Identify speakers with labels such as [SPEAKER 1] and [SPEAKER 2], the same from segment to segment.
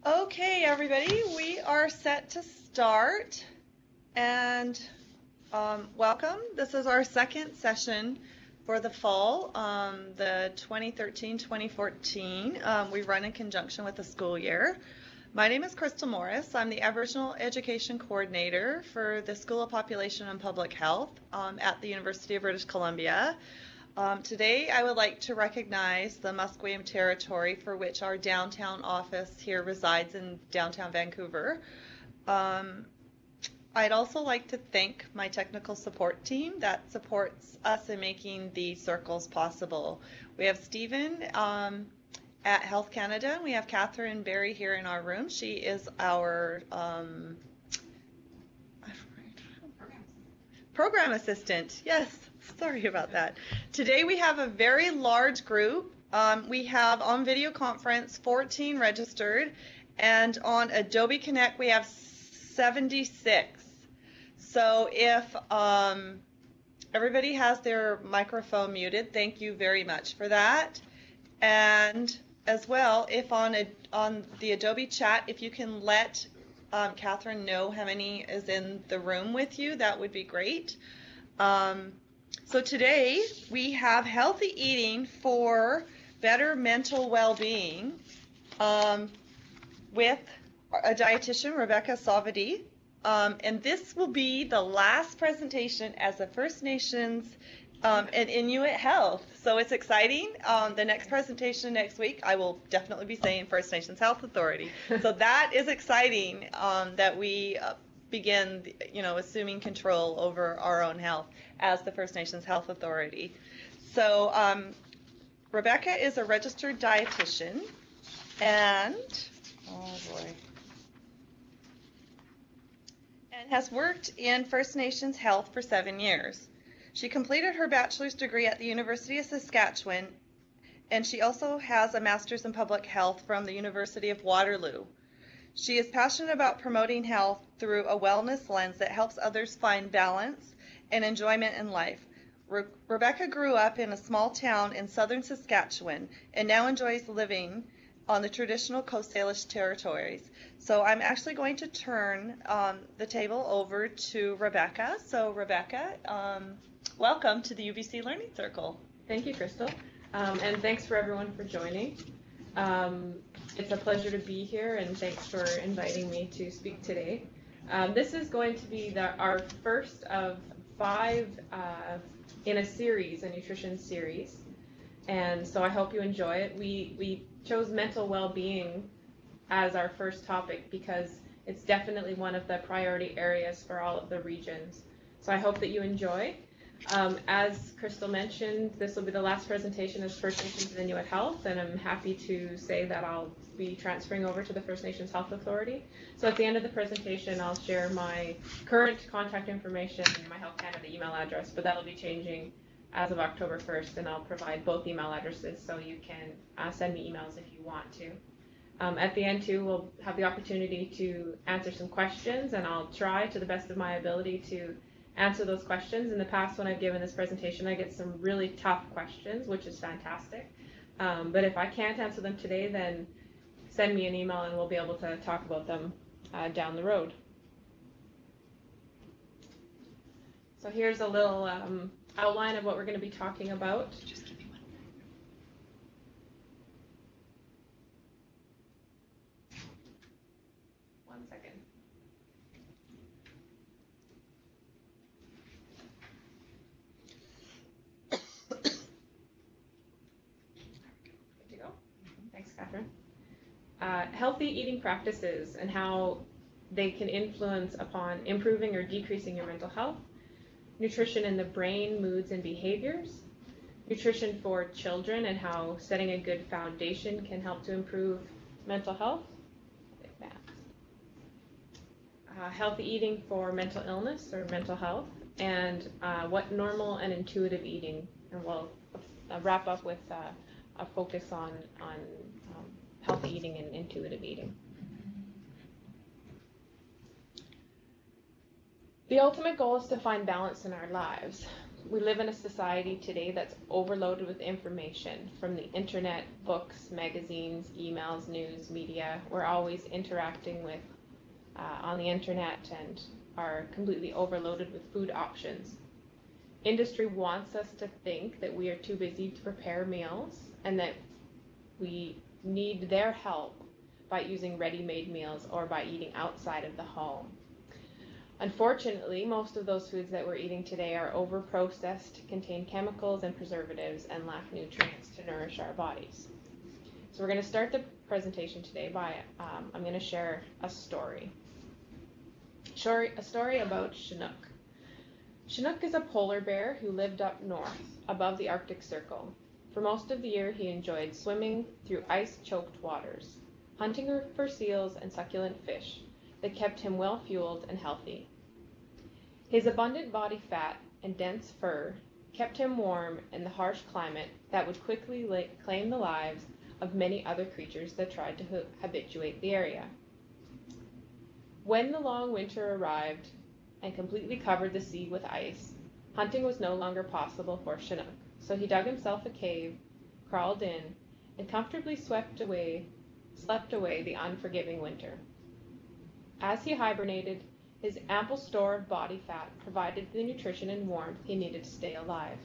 [SPEAKER 1] Okay, everybody, we are set to start, and welcome. This is our second session for the fall, the 2013-2014. We run in conjunction with the school year. My name is Crystal Morris. I'm the Aboriginal Education Coordinator for the School of Population and Public Health at the University of British Columbia. Today I would like to recognize the Musqueam territory, for which our downtown office here resides in downtown Vancouver. I'd also like to thank my technical support team that supports us in making these circles possible. We have Stephen at Health Canada, and we have Catherine Berry here in our room. She is our program assistant. Yes, sorry about that. Today we have a very large group. We have on video conference 14 registered, and on Adobe Connect we have 76. So if everybody has their microphone muted, thank you very much for that. And as well, if on the Adobe chat, if you can let Catherine know how many is in the room with you, that would be great. So today we have healthy eating for better mental well-being with a dietitian, Rebecca Savadi. And this will be the last presentation as a First Nations and Inuit Health. So it's exciting. The next presentation next week, I will definitely be saying First Nations Health Authority. So that is exciting that we begin, assuming control over our own health as the First Nations Health Authority. So Rebecca is a registered dietitian, and and has worked in First Nations Health for 7 years. She completed her bachelor's degree at the University of Saskatchewan, and she also has a master's in public health from the University of Waterloo. She is passionate about promoting health through a wellness lens that helps others find balance and enjoyment in life. Rebecca grew up in a small town in southern Saskatchewan and now enjoys living on the traditional Coast Salish territories. So I'm actually going to turn the table over to Rebecca. So Rebecca, welcome to the UBC Learning Circle.
[SPEAKER 2] Thank you, Crystal, and thanks for everyone for joining. It's a pleasure to be here, and thanks for inviting me to speak today. This is going to be our first of 5 in a series, a nutrition series, and so I hope you enjoy it. We chose mental well-being as our first topic because it's definitely one of the priority areas for all of the regions. So I hope that you enjoy. As Crystal mentioned, this will be the last presentation as First Nations and Inuit Health, and I'm happy to say that I'll be transferring over to the First Nations Health Authority. So at the end of the presentation, I'll share my current contact information and my Health Canada email address, but that'll be changing as of October 1st, and I'll provide both email addresses so you can send me emails if you want to. At the end, too, we'll have the opportunity to answer some questions, and I'll try to the best of my ability to answer those questions. In the past, when I've given this presentation, I get some really tough questions, which is fantastic. But if I can't answer them today, then send me an email and we'll be able to talk about them down the road. So here's a little outline of what we're going to be talking about. Just give me 1 second. Good to go. Thanks, Catherine. Healthy eating practices and how they can influence upon improving or decreasing your mental health. Nutrition in the brain, moods, and behaviors. Nutrition for children and how setting a good foundation can help to improve mental health. Healthy eating for mental illness or mental health, and what normal and intuitive eating. And we'll wrap up with a focus on healthy eating and intuitive eating. The ultimate goal is to find balance in our lives. We live in a society today that's overloaded with information from the internet, books, magazines, emails, news, media. We're always interacting with on the internet and are completely overloaded with food options. Industry wants us to think that we are too busy to prepare meals and that we need their help by using ready-made meals or by eating outside of the home. Unfortunately, most of those foods that we're eating today are over-processed, contain chemicals and preservatives, and lack nutrients to nourish our bodies. So we're going to start the presentation today by, I'm going to share a story. A story about Chinook. Chinook is a polar bear who lived up north, above the Arctic Circle. For most of the year, he enjoyed swimming through ice-choked waters, hunting for seals and succulent fish that kept him well-fueled and healthy. His abundant body fat and dense fur kept him warm in the harsh climate that would quickly claim the lives of many other creatures that tried to habituate the area. When the long winter arrived and completely covered the sea with ice, hunting was no longer possible for Chinook, so he dug himself a cave, crawled in, and comfortably slept away the unforgiving winter. As he hibernated, his ample store of body fat provided the nutrition and warmth he needed to stay alive.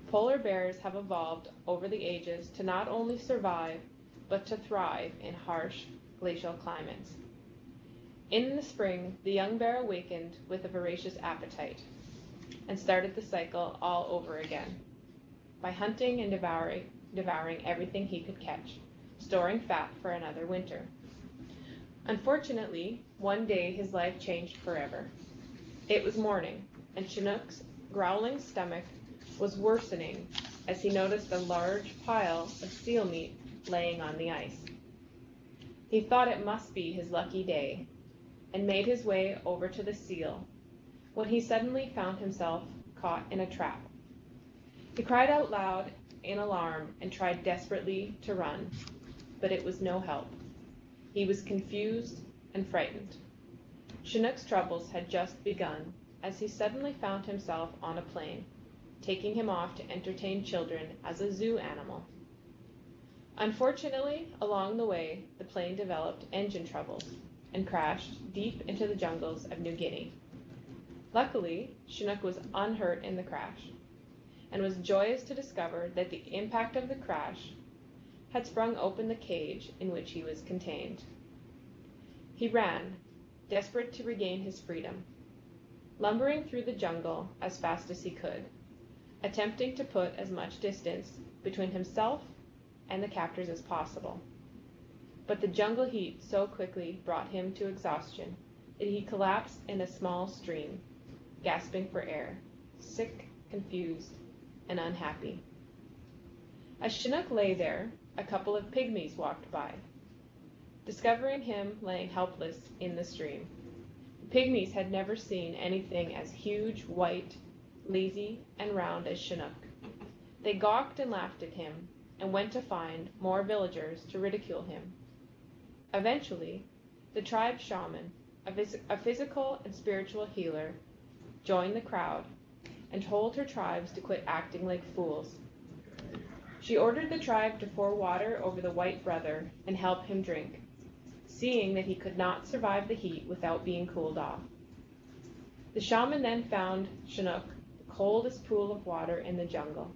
[SPEAKER 2] Polar bears have evolved over the ages to not only survive, but to thrive in harsh glacial climates. In the spring, the young bear awakened with a voracious appetite and started the cycle all over again by hunting and devouring everything he could catch, storing fat for another winter. Unfortunately, one day his life changed forever. It was morning, and Chinook's growling stomach was worsening as he noticed a large pile of seal meat laying on the ice. He thought it must be his lucky day, and made his way over to the seal, when he suddenly found himself caught in a trap. He cried out loud in alarm and tried desperately to run, but it was no help. He was confused and frightened. Chinook's troubles had just begun as he suddenly found himself on a plane, taking him off to entertain children as a zoo animal. Unfortunately, along the way, the plane developed engine troubles and crashed deep into the jungles of New Guinea. Luckily, Chinook was unhurt in the crash and was joyous to discover that the impact of the crash had sprung open the cage in which he was contained. He ran, desperate to regain his freedom, lumbering through the jungle as fast as he could, attempting to put as much distance between himself and the captors as possible. But the jungle heat so quickly brought him to exhaustion that he collapsed in a small stream, gasping for air, sick, confused, and unhappy. As Chinook lay there, a couple of pygmies walked by. Discovering him laying helpless in the stream, the pygmies had never seen anything as huge, white, lazy, and round as Chinook. They gawked and laughed at him and went to find more villagers to ridicule him. Eventually, the tribe shaman, a physical and spiritual healer, joined the crowd and told her tribes to quit acting like fools. She ordered the tribe to pour water over the white brother and help him drink, seeing that he could not survive the heat without being cooled off. The shaman then found Chinook the coldest pool of water in the jungle,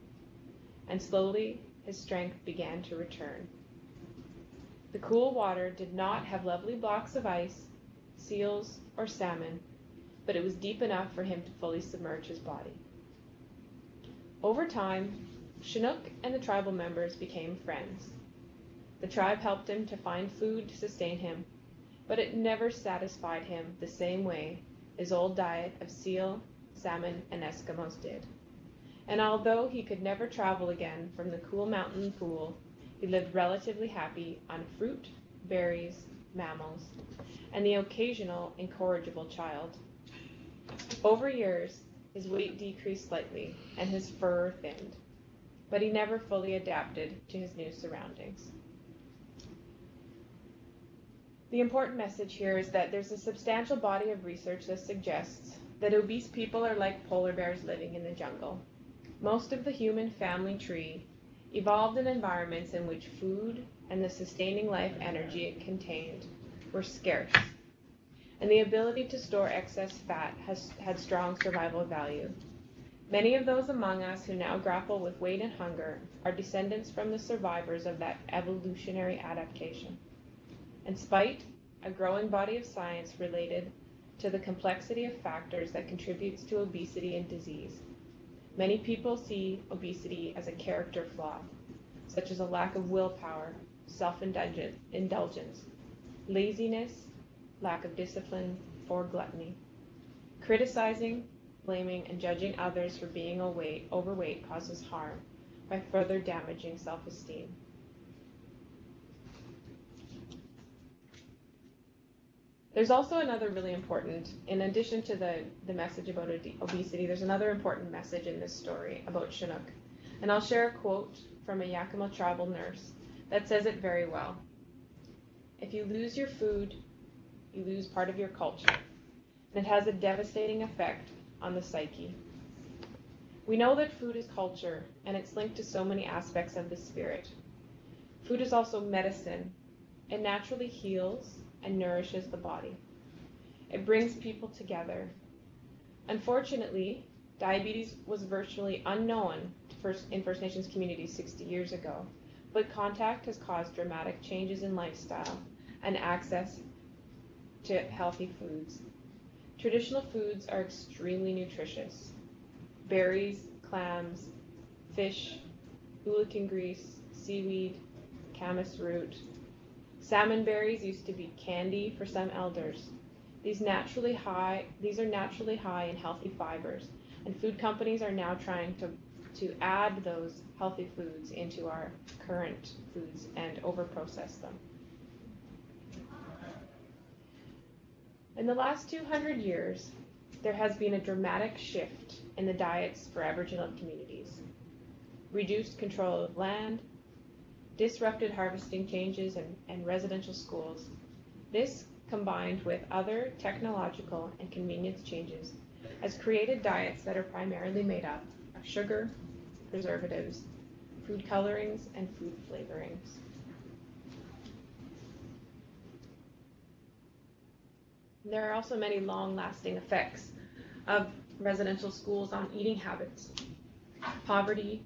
[SPEAKER 2] and slowly his strength began to return. The cool water did not have lovely blocks of ice, seals, or salmon, but it was deep enough for him to fully submerge his body. Over time, Chinook and the tribal members became friends. The tribe helped him to find food to sustain him, but it never satisfied him the same way his old diet of seal, salmon, and Eskimos did. And although he could never travel again from the cool mountain pool, he lived relatively happy on fruit, berries, mammals, and the occasional incorrigible child. Over years, his weight decreased slightly and his fur thinned, but he never fully adapted to his new surroundings. The important message here is that there's a substantial body of research that suggests that obese people are like polar bears living in the jungle. Most of the human family tree evolved in environments in which food and the sustaining life energy it contained were scarce, and the ability to store excess fat had strong survival value. Many of those among us who now grapple with weight and hunger are descendants from the survivors of that evolutionary adaptation. In spite a growing body of science related to the complexity of factors that contributes to obesity and disease, many people see obesity as a character flaw, such as a lack of willpower, self-indulgence, laziness, lack of discipline, or gluttony. Criticizing, blaming, and judging others for being overweight causes harm by further damaging self-esteem. There's also another really important, in addition to the message about obesity, there's another important message in this story about Chinook. And I'll share a quote from a Yakima tribal nurse that says it very well. If you lose your food, you lose part of your culture. And it has a devastating effect on the psyche. We know that food is culture, and it's linked to so many aspects of the spirit. Food is also medicine. It naturally heals and nourishes the body. It brings people together. Unfortunately, diabetes was virtually unknown in First Nations communities 60 years ago, but contact has caused dramatic changes in lifestyle and access to healthy foods. Traditional foods are extremely nutritious. Berries, clams, fish, oolakan grease, seaweed, camas root. Salmon berries used to be candy for some elders. These are naturally high in healthy fibers, and food companies are now trying to add those healthy foods into our current foods and overprocess them. In the last 200 years, there has been a dramatic shift in the diets for Aboriginal communities. Reduced control of land, disrupted harvesting changes, and residential schools. This, combined with other technological and convenience changes, has created diets that are primarily made up of sugar, preservatives, food colorings, and food flavorings. There are also many long-lasting effects of residential schools on eating habits. Poverty,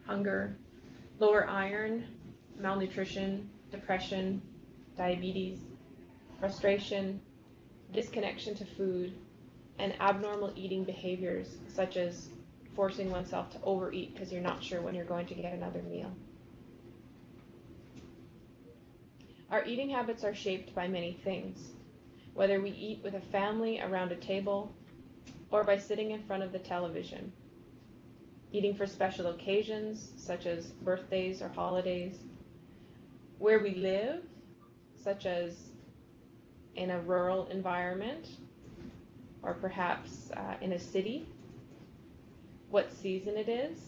[SPEAKER 2] hunger, lower iron, malnutrition, depression, diabetes, frustration, disconnection to food, and abnormal eating behaviors such as forcing oneself to overeat because you're not sure when you're going to get another meal. Our eating habits are shaped by many things, whether we eat with a family around a table or by sitting in front of the television, eating for special occasions such as birthdays or holidays, where we live, such as in a rural environment or perhaps in a city, what season it is,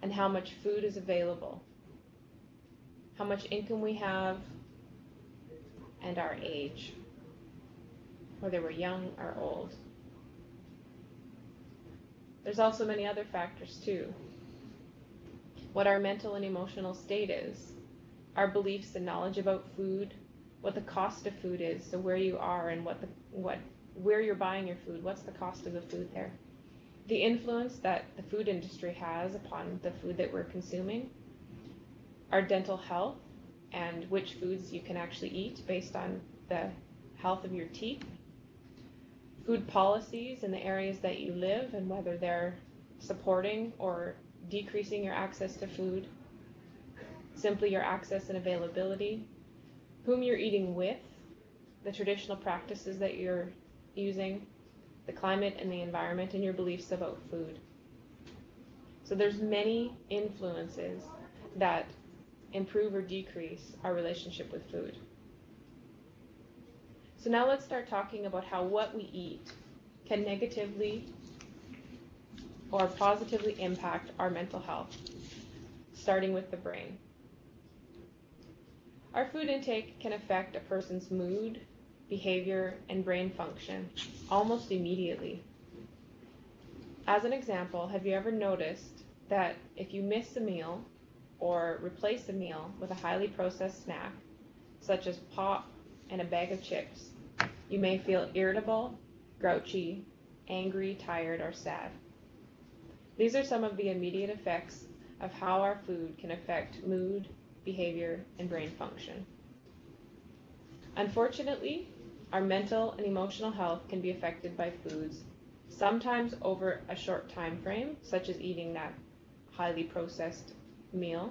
[SPEAKER 2] and how much food is available, how much income we have, and our age, whether we're young or old. There's also many other factors too. What our mental and emotional state is, our beliefs and knowledge about food, what the cost of food is, so where you are and where you're buying your food, what's the cost of the food there. The influence that the food industry has upon the food that we're consuming, our dental health, and which foods you can actually eat based on the health of your teeth, food policies in the areas that you live and whether they're supporting or decreasing your access to food, simply your access and availability, whom you're eating with, the traditional practices that you're using, the climate and the environment, and your beliefs about food. So there's many influences that improve or decrease our relationship with food. So now let's start talking about how what we eat can negatively or positively impact our mental health, starting with the brain. Our food intake can affect a person's mood, behavior, and brain function almost immediately. As an example, have you ever noticed that if you miss a meal or replace a meal with a highly processed snack, such as pop and a bag of chips, you may feel irritable, grouchy, angry, tired, or sad? These are some of the immediate effects of how our food can affect mood, behavior, and brain function. Unfortunately, our mental and emotional health can be affected by foods, sometimes over a short time frame, such as eating that highly processed meal,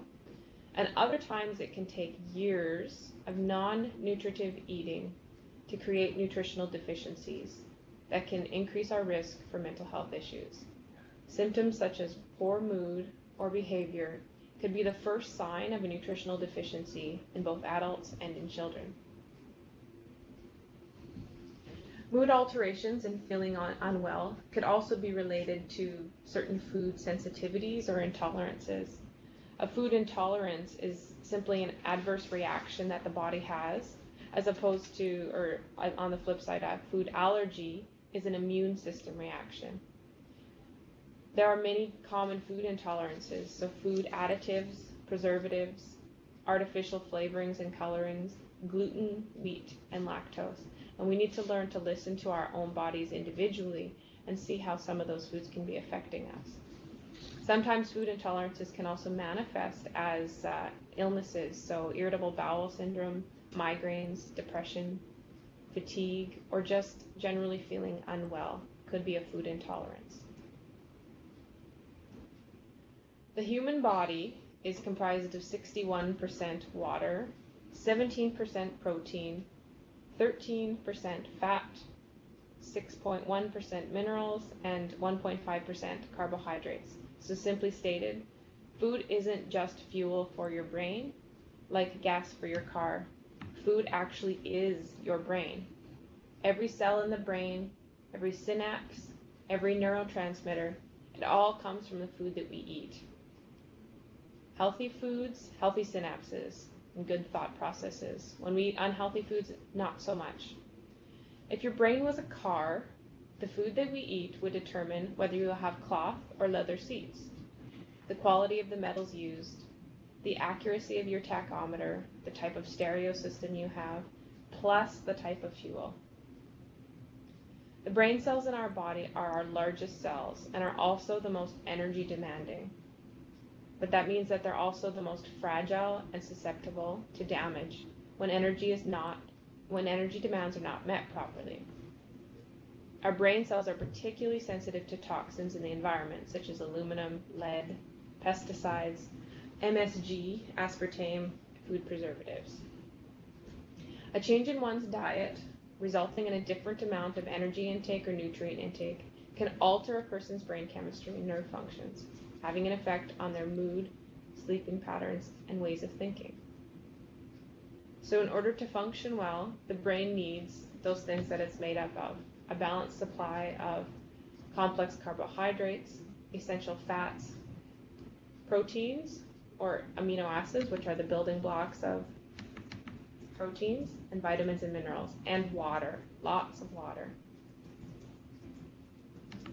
[SPEAKER 2] and other times it can take years of non-nutritive eating to create nutritional deficiencies that can increase our risk for mental health issues. Symptoms such as poor mood or behavior could be the first sign of a nutritional deficiency in both adults and in children. Mood alterations and feeling unwell could also be related to certain food sensitivities or intolerances. A food intolerance is simply an adverse reaction that the body has, as opposed to, or on the flip side, a food allergy is an immune system reaction. There are many common food intolerances, so food additives, preservatives, artificial flavorings and colorings, gluten, wheat, and lactose. And we need to learn to listen to our own bodies individually and see how some of those foods can be affecting us. Sometimes food intolerances can also manifest as illnesses, so irritable bowel syndrome, migraines, depression, fatigue, or just generally feeling unwell could be a food intolerance. The human body is comprised of 61% water, 17% protein, 13% fat, 6.1% minerals, and 1.5% carbohydrates. So simply stated, food isn't just fuel for your brain, like gas for your car. Food actually is your brain. Every cell in the brain, every synapse, every neurotransmitter, it all comes from the food that we eat. Healthy foods, healthy synapses, and good thought processes. When we eat unhealthy foods, not so much. If your brain was a car, the food that we eat would determine whether you will have cloth or leather seats, the quality of the metals used, the accuracy of your tachometer, the type of stereo system you have, plus the type of fuel. The brain cells in our body are our largest cells and are also the most energy demanding. But that means that they're also the most fragile and susceptible to damage when energy demands are not met properly. Our brain cells are particularly sensitive to toxins in the environment, such as aluminum, lead, pesticides, MSG, aspartame, food preservatives. A change in one's diet, resulting in a different amount of energy intake or nutrient intake, can alter a person's brain chemistry and nerve functions, having an effect on their mood, sleeping patterns, and ways of thinking. So in order to function well, the brain needs those things that it's made up of: a balanced supply of complex carbohydrates, essential fats, proteins, or amino acids, which are the building blocks of proteins, and vitamins and minerals, and water, lots of water.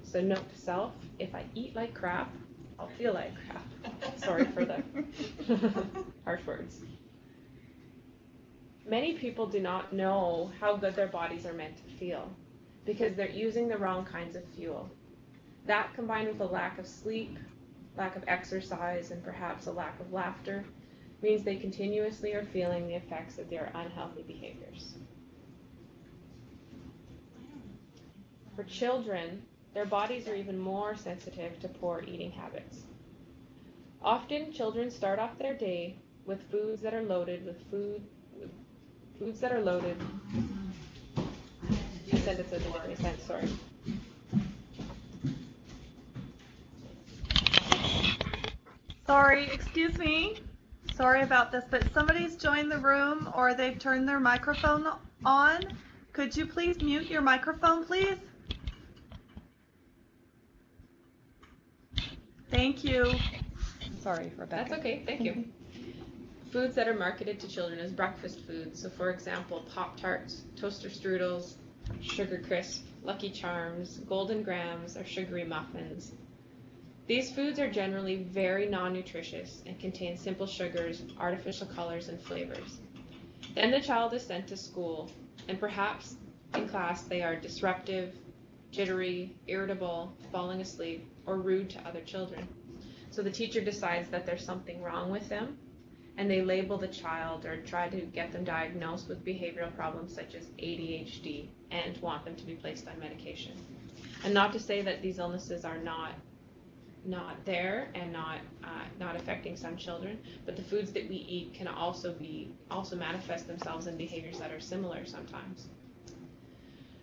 [SPEAKER 2] So note to self, if I eat like crap, I'll feel like crap. Sorry for the harsh words. Many people do not know how good their bodies are meant to feel because they're using the wrong kinds of fuel. That, combined with a lack of sleep, lack of exercise, and perhaps a lack of laughter, means they continuously are feeling the effects of their unhealthy behaviors. For children, their bodies are even more sensitive to poor eating habits. Often, children start off their day with foods that are loaded with foods that are loaded. My sentence doesn't make any sense, sorry.
[SPEAKER 1] Sorry, excuse me. Sorry about this, but somebody's joined the room or they've turned their microphone on. Could you please mute your microphone, please? Thank you. Sorry, Rebecca.
[SPEAKER 2] That's okay, thank you. Foods that are marketed to children as breakfast foods, so for example, Pop-Tarts, toaster strudels, Sugar Crisp, Lucky Charms, Golden Grams, or sugary muffins. These foods are generally very non-nutritious and contain simple sugars, artificial colors, and flavors. Then the child is sent to school, and perhaps in class they are disruptive, jittery, irritable, falling asleep, or rude to other children. So the teacher decides that there's something wrong with them, and they label the child or try to get them diagnosed with behavioral problems such as ADHD and want them to be placed on medication. And not to say that these illnesses are not there and not affecting some children, but the foods that we eat can also manifest themselves in behaviors that are similar sometimes.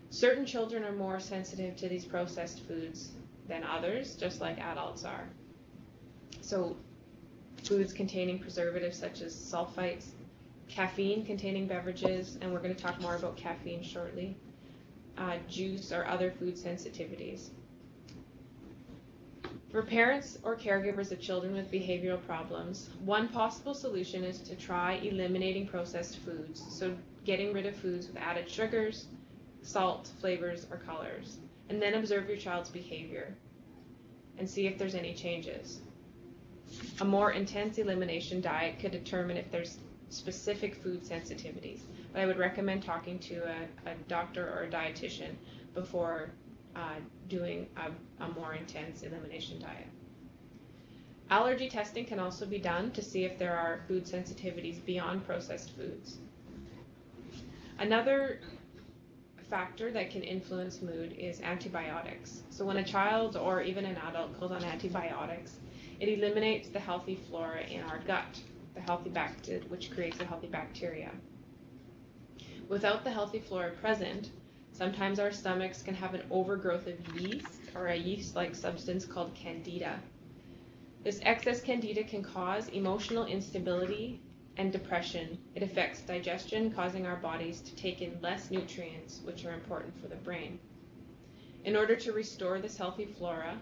[SPEAKER 2] Certain children are more sensitive to these processed foods than others, just like adults are. So foods containing preservatives such as sulfites, caffeine containing beverages, and we're going to talk more about caffeine shortly, juice or other food sensitivities. For parents or caregivers of children with behavioral problems, one possible solution is to try eliminating processed foods, so getting rid of foods with added sugars, salt, flavors, or colors, and then observe your child's behavior and see if there's any changes. A more intense elimination diet could determine if there's specific food sensitivities, but I would recommend talking to a doctor or a dietitian before doing a more intense elimination diet. Allergy testing can also be done to see if there are food sensitivities beyond processed foods. Another factor that can influence mood is antibiotics. So when a child or even an adult goes on antibiotics, it eliminates the healthy flora in our gut, which creates the healthy bacteria. Without the healthy flora present, sometimes our stomachs can have an overgrowth of yeast or a yeast-like substance called candida. This excess candida can cause emotional instability and depression. It affects digestion, causing our bodies to take in less nutrients, which are important for the brain. In order to restore this healthy flora,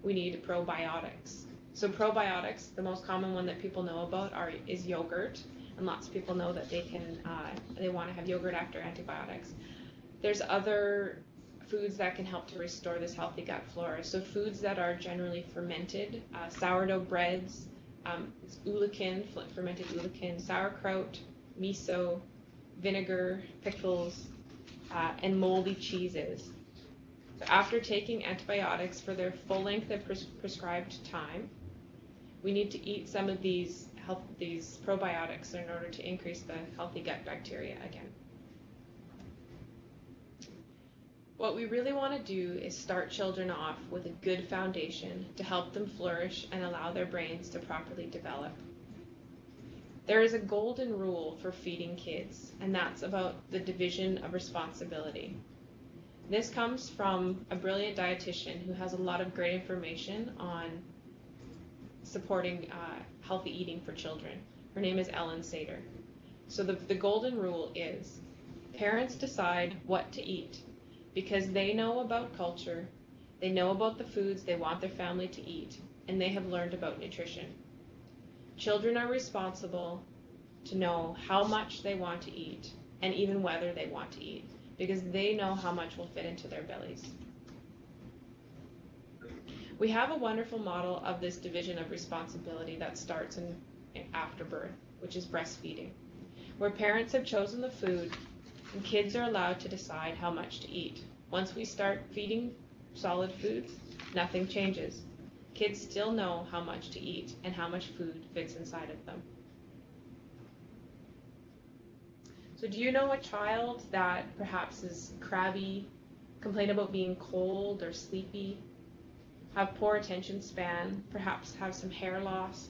[SPEAKER 2] we need probiotics. So probiotics, the most common one that people know about is yogurt, and lots of people know that they want to have yogurt after antibiotics. There's other foods that can help to restore this healthy gut flora. So foods that are generally fermented, sourdough breads, fermented ulican, sauerkraut, miso, vinegar, pickles, and moldy cheeses. So after taking antibiotics for their full length of prescribed time, we need to eat some of these probiotics in order to increase the healthy gut bacteria again. What we really want to do is start children off with a good foundation to help them flourish and allow their brains to properly develop. There is a golden rule for feeding kids, and that's about the division of responsibility. This comes from a brilliant dietitian who has a lot of great information on supporting healthy eating for children. Her name is Ellen Sater. So the golden rule is parents decide what to eat because they know about culture, they know about the foods they want their family to eat, and they have learned about nutrition. Children are responsible to know how much they want to eat and even whether they want to eat because they know how much will fit into their bellies. We have a wonderful model of this division of responsibility that starts after birth, which is breastfeeding, where parents have chosen the food and kids are allowed to decide how much to eat. Once we start feeding solid foods, nothing changes. Kids still know how much to eat and how much food fits inside of them. So do you know a child that perhaps is crabby, complain about being cold or sleepy, have poor attention span, perhaps have some hair loss,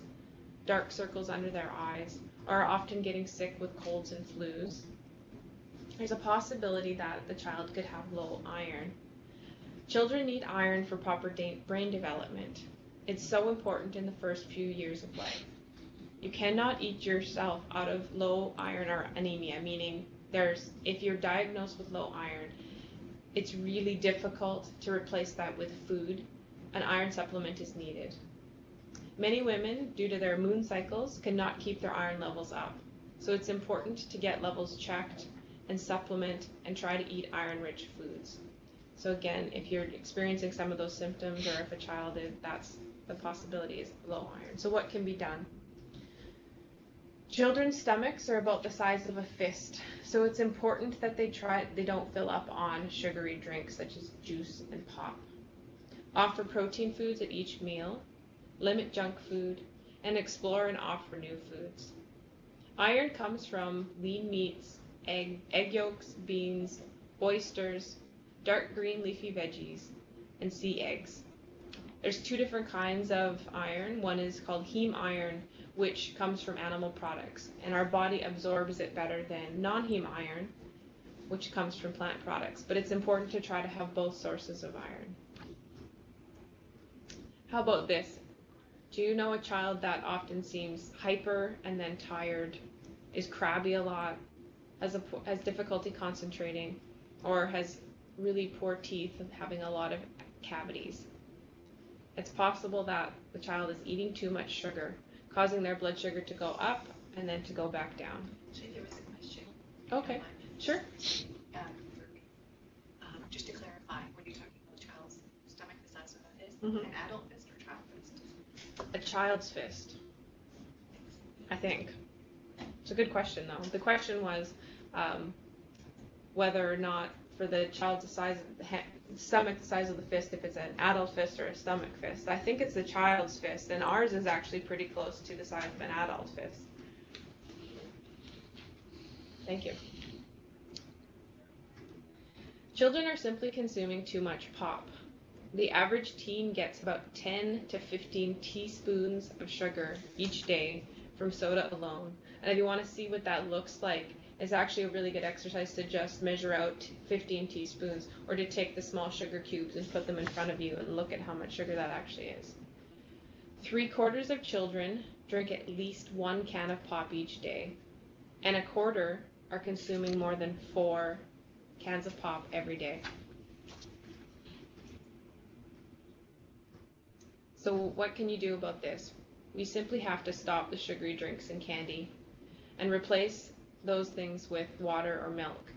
[SPEAKER 2] dark circles under their eyes, or are often getting sick with colds and flus? There's a possibility that the child could have low iron. Children need iron for proper brain development. It's so important in the first few years of life. You cannot eat yourself out of low iron or anemia, meaning if you're diagnosed with low iron, it's really difficult to replace that with food. An iron supplement is needed. Many women, due to their moon cycles, cannot keep their iron levels up. So it's important to get levels checked and supplement and try to eat iron-rich foods. So again, if you're experiencing some of those symptoms, or if a child is, that's the possibility is low iron. So what can be done? Children's stomachs are about the size of a fist, so it's important that they don't fill up on sugary drinks such as juice and pop. Offer protein foods at each meal, limit junk food, and explore and offer new foods. Iron comes from lean meats, egg yolks, beans, oysters, dark green leafy veggies, and sea eggs. There's two different kinds of iron. One is called heme iron, which comes from animal products, and our body absorbs it better than non-heme iron, which comes from plant products. But it's important to try to have both sources of iron. How about this? Do you know a child that often seems hyper and then tired, is crabby a lot, has difficulty concentrating, or has really poor teeth and having a lot of cavities? It's possible that the child is eating too much sugar, causing their blood sugar to go up and then to go back down.
[SPEAKER 3] Actually, there was a question.
[SPEAKER 2] Okay, sure.
[SPEAKER 3] Just to clarify, when you're talking about a child's stomach the size of a fist,
[SPEAKER 2] Mhm.
[SPEAKER 3] an adult fist or child fist?
[SPEAKER 2] A child's fist, I think. It's a good question, though. The question was whether or not for the child's the size of the stomach the size of the fist, if it's an adult fist or a stomach fist. I think it's the child's fist, and ours is actually pretty close to the size of an adult fist. Thank you. Children are simply consuming too much pop. The average teen gets about 10 to 15 teaspoons of sugar each day from soda alone. And if you want to see what that looks like, it's actually a really good exercise to just measure out 15 teaspoons, or to take the small sugar cubes and put them in front of you and look at how much sugar that actually is. 3/4 of children drink at least 1 can of pop each day, and 1/4 are consuming more than 4 cans of pop every day. So what can you do about this? We simply have to stop the sugary drinks and candy and replace those things with water or milk.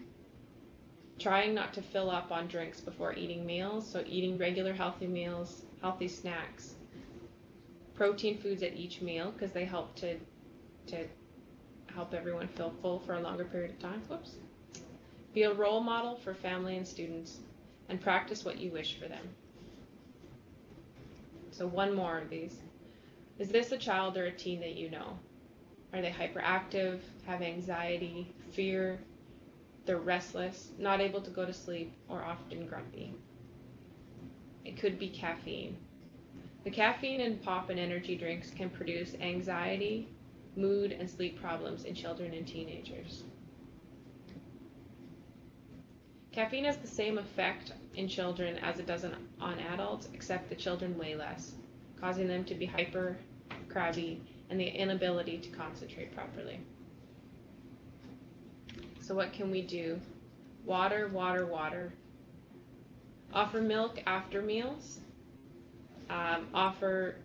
[SPEAKER 2] Trying not to fill up on drinks before eating meals, so eating regular healthy meals, healthy snacks, protein foods at each meal, because they help to help everyone feel full for a longer period of time. Whoops. Be a role model for family and students, and practice what you wish for them. So one more of these. Is this a child or a teen that you know? Are they hyperactive, have anxiety, fear, they're restless, not able to go to sleep, or often grumpy? It could be caffeine. The caffeine in pop and energy drinks can produce anxiety, mood, and sleep problems in children and teenagers. Caffeine has the same effect in children as it does on adults, except the children weigh less, causing them to be hyper, crabby, and the inability to concentrate properly. So what can we do? Water, water, water. Offer milk after meals. Offer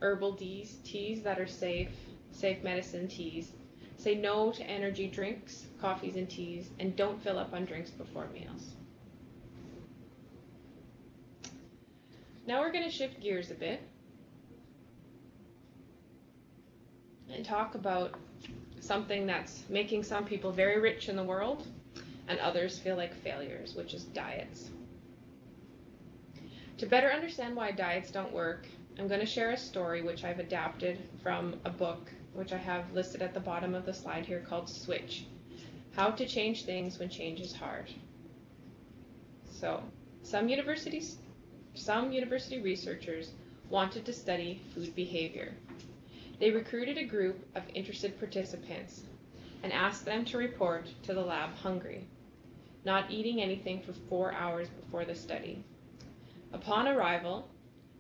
[SPEAKER 2] herbal teas that are safe medicine teas. Say no to energy drinks, coffees, and teas, and don't fill up on drinks before meals. Now we're going to shift gears a bit and talk about something that's making some people very rich in the world and others feel like failures, which is diets. To better understand why diets don't work, I'm going to share a story which I've adapted from a book which I have listed at the bottom of the slide here called Switch: How to Change Things When Change is Hard. So, some university researchers wanted to study food behavior. They recruited a group of interested participants and asked them to report to the lab hungry, not eating anything for 4 hours before the study. Upon arrival,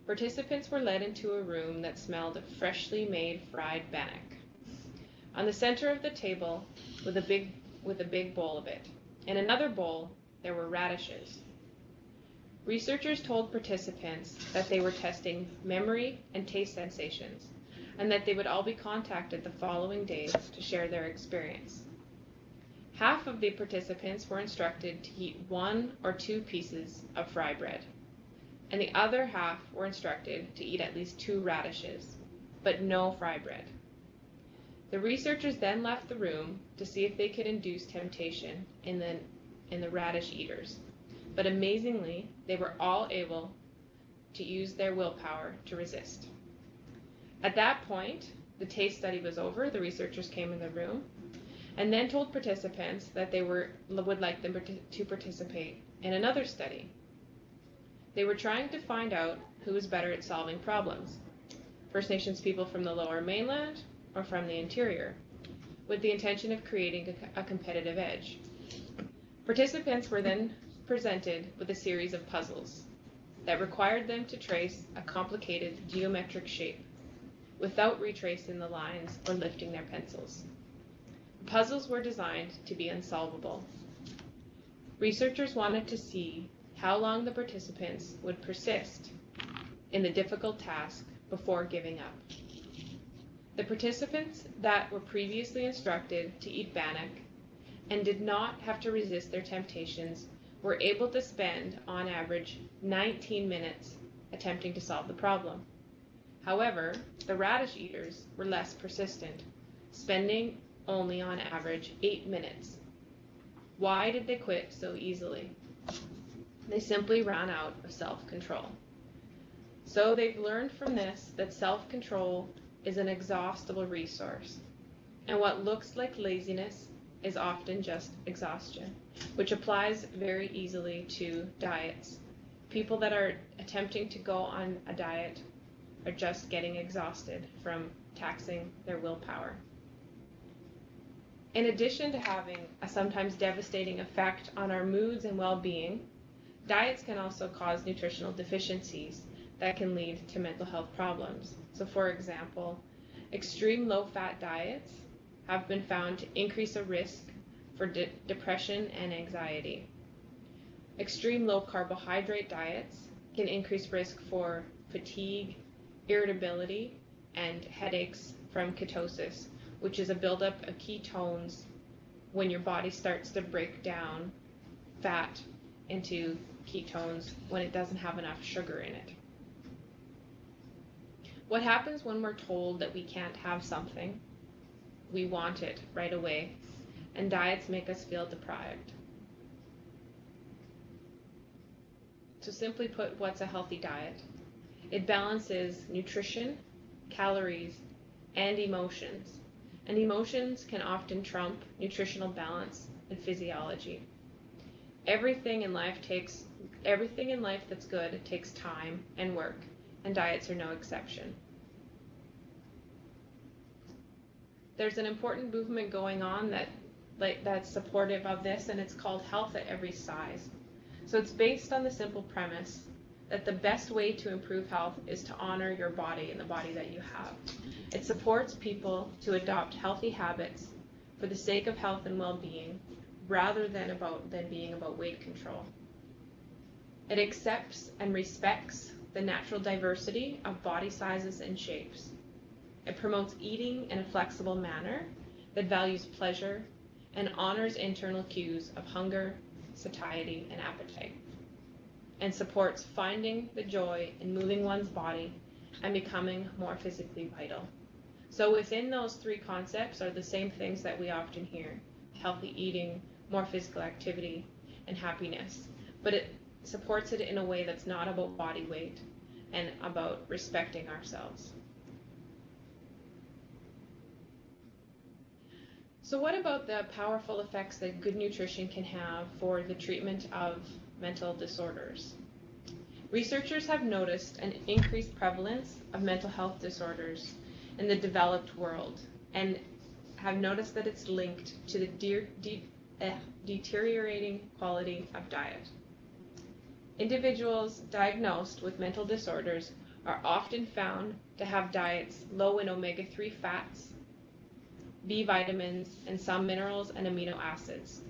[SPEAKER 2] participants were led into a room that smelled of freshly made fried bannock. On the center of the table with a big bowl of it. In another bowl, there were radishes. researchers told participants that they were testing memory and taste sensations, and that they would all be contacted the following days to share their experience. Half of the participants were instructed to eat 1 or 2 pieces of fry bread, and the other half were instructed to eat at least 2 radishes, but no fry bread. The researchers then left the room to see if they could induce temptation in the radish eaters, but amazingly, they were all able to use their willpower to resist. At that point, the taste study was over. The researchers came in the room and then told participants that they would like them to participate in another study. They were trying to find out who was better at solving problems, First Nations people from the Lower Mainland or from the interior, with the intention of creating a competitive edge. Participants were then presented with a series of puzzles that required them to trace a complicated geometric shape without retracing the lines or lifting their pencils. The puzzles were designed to be unsolvable. Researchers wanted to see how long the participants would persist in the difficult task before giving up. The participants that were previously instructed to eat bannock and did not have to resist their temptations were able to spend, on average, 19 minutes attempting to solve the problem. However, the radish eaters were less persistent, spending only on average 8 minutes. Why did they quit so easily? They simply ran out of self-control. So they've learned from this that self-control is an exhaustible resource, and what looks like laziness is often just exhaustion, which applies very easily to diets. People that are attempting to go on a diet are just getting exhausted from taxing their willpower. In addition to having a sometimes devastating effect on our moods and well-being, diets can also cause nutritional deficiencies that can lead to mental health problems. So for example, extreme low-fat diets have been found to increase a risk for depression and anxiety. Extreme low-carbohydrate diets can increase risk for fatigue, irritability, and headaches from ketosis, which is a buildup of ketones when your body starts to break down fat into ketones when it doesn't have enough sugar in it. What happens when we're told that we can't have something? We want it right away, and diets make us feel deprived. So simply put, what's a healthy diet? It balances nutrition, calories, and emotions. And emotions can often trump nutritional balance and physiology. Everything in life that's good takes time and work, and diets are no exception. There's an important movement going on that's supportive of this, and it's called Health at Every Size. So it's based on the simple premise that the best way to improve health is to honor your body and the body that you have. It supports people to adopt healthy habits for the sake of health and well-being, rather than being about weight control. It accepts and respects the natural diversity of body sizes and shapes. It promotes eating in a flexible manner that values pleasure and honors internal cues of hunger, satiety, and appetite, and supports finding the joy in moving one's body and becoming more physically vital. So within those 3 concepts are the same things that we often hear: healthy eating, more physical activity, and happiness. But it supports it in a way that's not about body weight and about respecting ourselves. So what about the powerful effects that good nutrition can have for the treatment of mental disorders? Researchers have noticed an increased prevalence of mental health disorders in the developed world, and have noticed that it's linked to the deteriorating quality of diet. Individuals diagnosed with mental disorders are often found to have diets low in omega-3 fats, B vitamins, and some minerals and amino acids.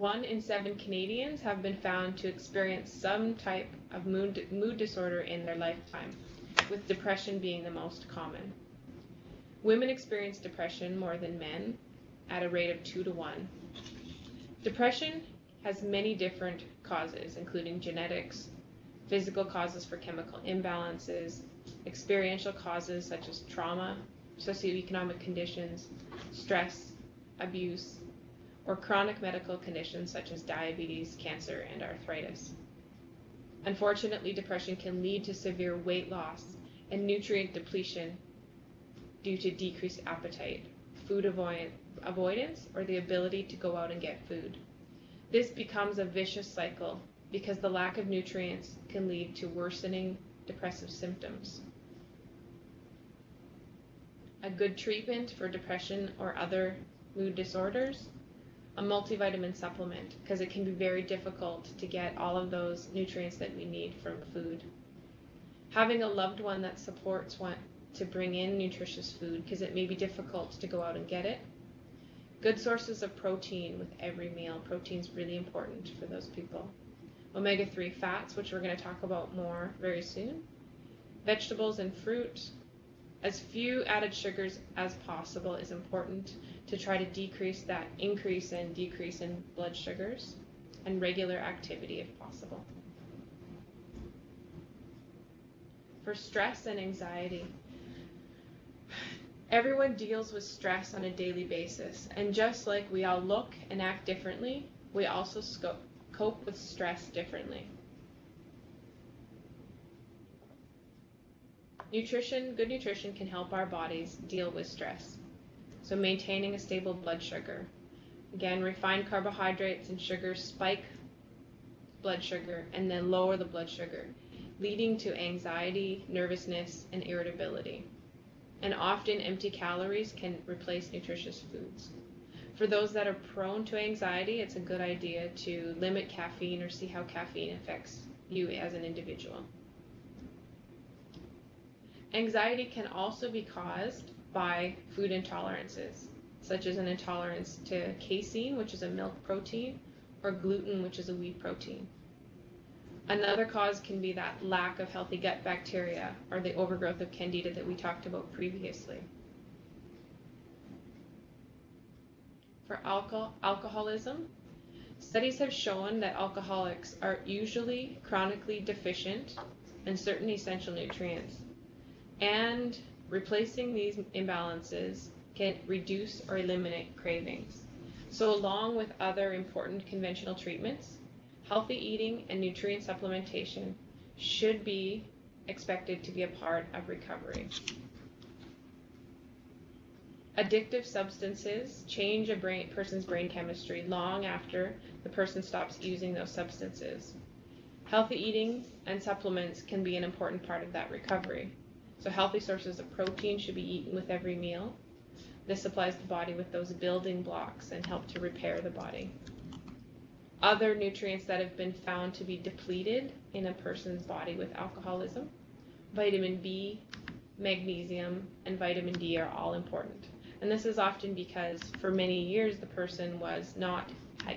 [SPEAKER 2] 1 in 7 Canadians have been found to experience some type of mood disorder in their lifetime, with depression being the most common. Women experience depression more than men at a rate of 2 to 1. Depression has many different causes, including genetics, physical causes for chemical imbalances, experiential causes such as trauma, socioeconomic conditions, stress, abuse, or chronic medical conditions such as diabetes, cancer, and arthritis. Unfortunately, depression can lead to severe weight loss and nutrient depletion due to decreased appetite, food avoidance, or the ability to go out and get food. This becomes a vicious cycle because the lack of nutrients can lead to worsening depressive symptoms. A good treatment for depression or other mood disorders, a multivitamin supplement, because it can be very difficult to get all of those nutrients that we need from food. Having a loved one that supports one to bring in nutritious food, because it may be difficult to go out and get it. Good sources of protein with every meal. Protein is really important for those people. Omega-3 fats, which we're going to talk about more very soon. Vegetables and fruit. As few added sugars as possible is important to try to decrease that increase and decrease in blood sugars, and regular activity if possible. For stress and anxiety, everyone deals with stress on a daily basis, and just like we all look and act differently, we also cope with stress differently. Good nutrition can help our bodies deal with stress. So maintaining a stable blood sugar. Again, refined carbohydrates and sugars spike blood sugar and then lower the blood sugar, leading to anxiety, nervousness, and irritability. And often empty calories can replace nutritious foods. For those that are prone to anxiety, it's a good idea to limit caffeine or see how caffeine affects you as an individual. Anxiety can also be caused by food intolerances, such as an intolerance to casein, which is a milk protein, or gluten, which is a wheat protein. Another cause can be that lack of healthy gut bacteria or the overgrowth of candida that we talked about previously. For alcoholism, studies have shown that alcoholics are usually chronically deficient in certain essential nutrients, and replacing these imbalances can reduce or eliminate cravings. So along with other important conventional treatments, healthy eating and nutrient supplementation should be expected to be a part of recovery. Addictive substances change a person's brain chemistry long after the person stops using those substances. Healthy eating and supplements can be an important part of that recovery. So healthy sources of protein should be eaten with every meal. This supplies the body with those building blocks and help to repair the body. Other nutrients that have been found to be depleted in a person's body with alcoholism, vitamin B, magnesium, and vitamin D are all important. And this is often because for many years the person was not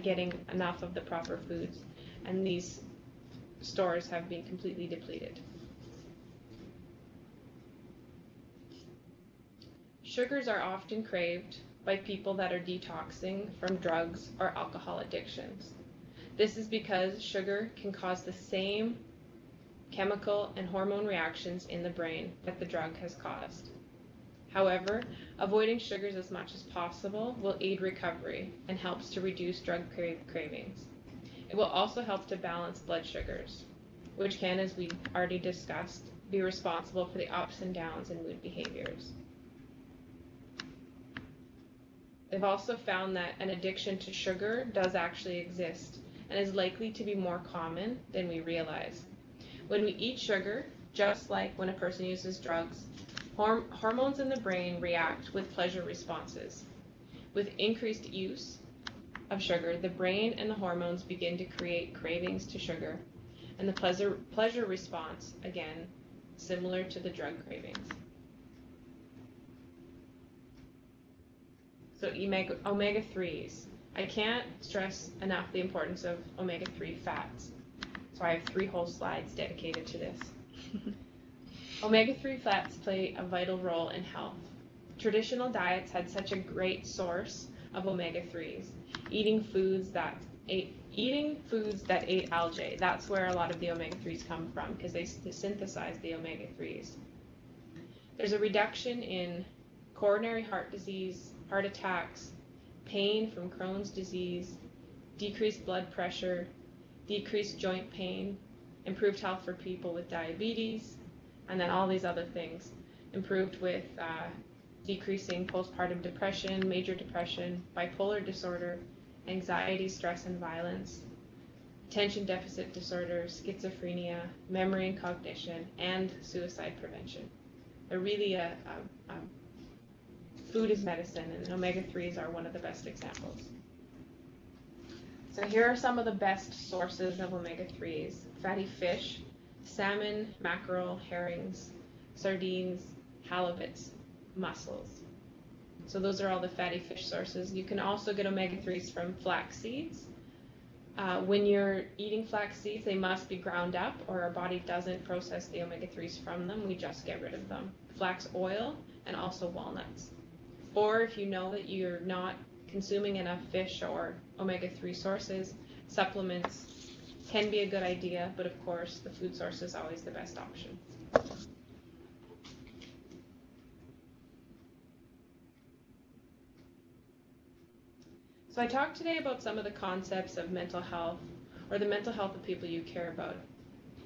[SPEAKER 2] getting enough of the proper foods, and these stores have been completely depleted. Sugars are often craved by people that are detoxing from drugs or alcohol addictions. This is because sugar can cause the same chemical and hormone reactions in the brain that the drug has caused. However, avoiding sugars as much as possible will aid recovery and helps to reduce drug cravings. It will also help to balance blood sugars, which can, as we already discussed, be responsible for the ups and downs in mood behaviors. They've also found that an addiction to sugar does actually exist and is likely to be more common than we realize. When we eat sugar, just like when a person uses drugs, hormones in the brain react with pleasure responses. With increased use of sugar, the brain and the hormones begin to create cravings to sugar, and the pleasure response, again, similar to the drug cravings. So omega-3s. I can't stress enough the importance of omega-3 fats. So I have 3 whole slides dedicated to this. Omega-3 fats play a vital role in health. Traditional diets had such a great source of omega-3s. Eating foods that ate algae. That's where a lot of the omega-3s come from, because they synthesize the omega-3s. There's a reduction in coronary heart disease, heart attacks, pain from Crohn's disease, decreased blood pressure, decreased joint pain, improved health for people with diabetes, and then all these other things. Improved with decreasing postpartum depression, major depression, bipolar disorder, anxiety, stress, and violence, attention deficit disorder, schizophrenia, memory and cognition, and suicide prevention. They're really food is medicine, and omega-3s are one of the best examples. So here are some of the best sources of omega-3s. Fatty fish, salmon, mackerel, herrings, sardines, halibuts, mussels. So those are all the fatty fish sources. You can also get omega-3s from flax seeds. When you're eating flax seeds, they must be ground up, or our body doesn't process the omega-3s from them. We just get rid of them. Flax oil and also walnuts. Or if you know that you're not consuming enough fish or omega-3 sources, supplements can be a good idea, but of course the food source is always the best option. So I talked today about some of the concepts of mental health, or the mental health of people you care about.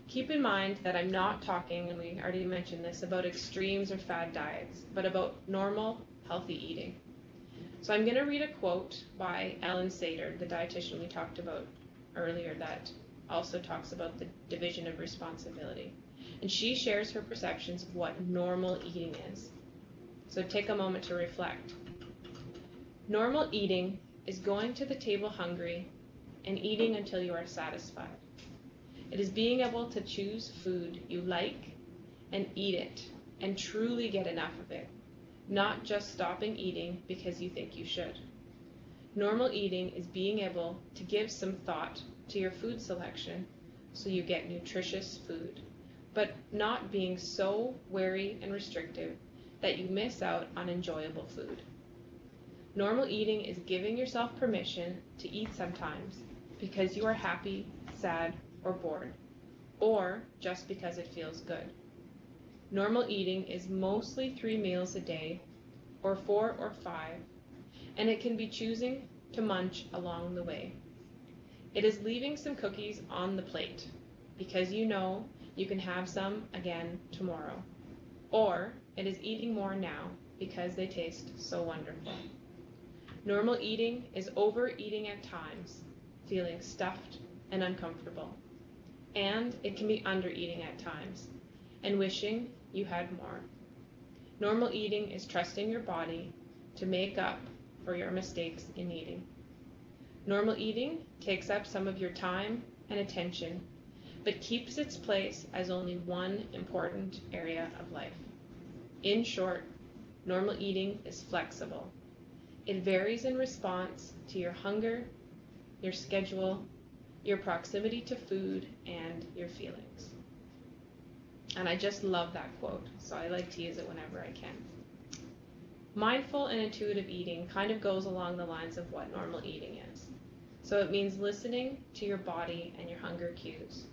[SPEAKER 2] Keep in mind that I'm not talking, and we already mentioned this, about extremes or fad diets, but about normal, healthy eating. So I'm going to read a quote by Ellen Sater, the dietitian we talked about earlier, that also talks about the division of responsibility. And she shares her perceptions of what normal eating is. So take a moment to reflect. Normal eating is going to the table hungry and eating until you are satisfied. It is being able to choose food you like and eat it and truly get enough of it, not just stopping eating because you think you should. Normal eating is being able to give some thought to your food selection so you get nutritious food, but not being so wary and restrictive that you miss out on enjoyable food. Normal eating is giving yourself permission to eat sometimes because you are happy, sad, or bored, or just because it feels good. Normal eating is mostly 3 meals a day, or 4 or 5, and it can be choosing to munch along the way. It is leaving some cookies on the plate because you know you can have some again tomorrow, or it is eating more now because they taste so wonderful. Normal eating is overeating at times, feeling stuffed and uncomfortable. And it can be undereating at times and wishing you had more. Normal eating is trusting your body to make up for your mistakes in eating. Normal eating takes up some of your time and attention, but keeps its place as only one important area of life. In short, normal eating is flexible. It varies in response to your hunger, your schedule, your proximity to food, and your feelings. And I just love that quote, so I like to use it whenever I can. Mindful and intuitive eating kind of goes along the lines of what normal eating is. So it means listening to your body and your hunger cues.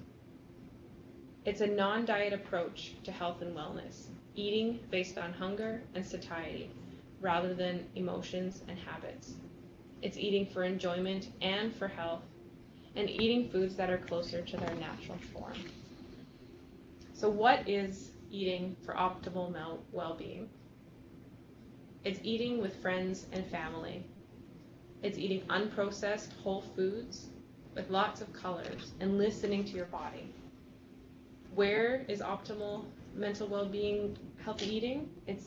[SPEAKER 2] It's a non-diet approach to health and wellness, eating based on hunger and satiety, rather than emotions and habits. It's eating for enjoyment and for health, and eating foods that are closer to their natural form. So what is eating for optimal well-being? It's eating with friends and family. It's eating unprocessed whole foods with lots of colors and listening to your body. Where is optimal mental well-being healthy eating? It's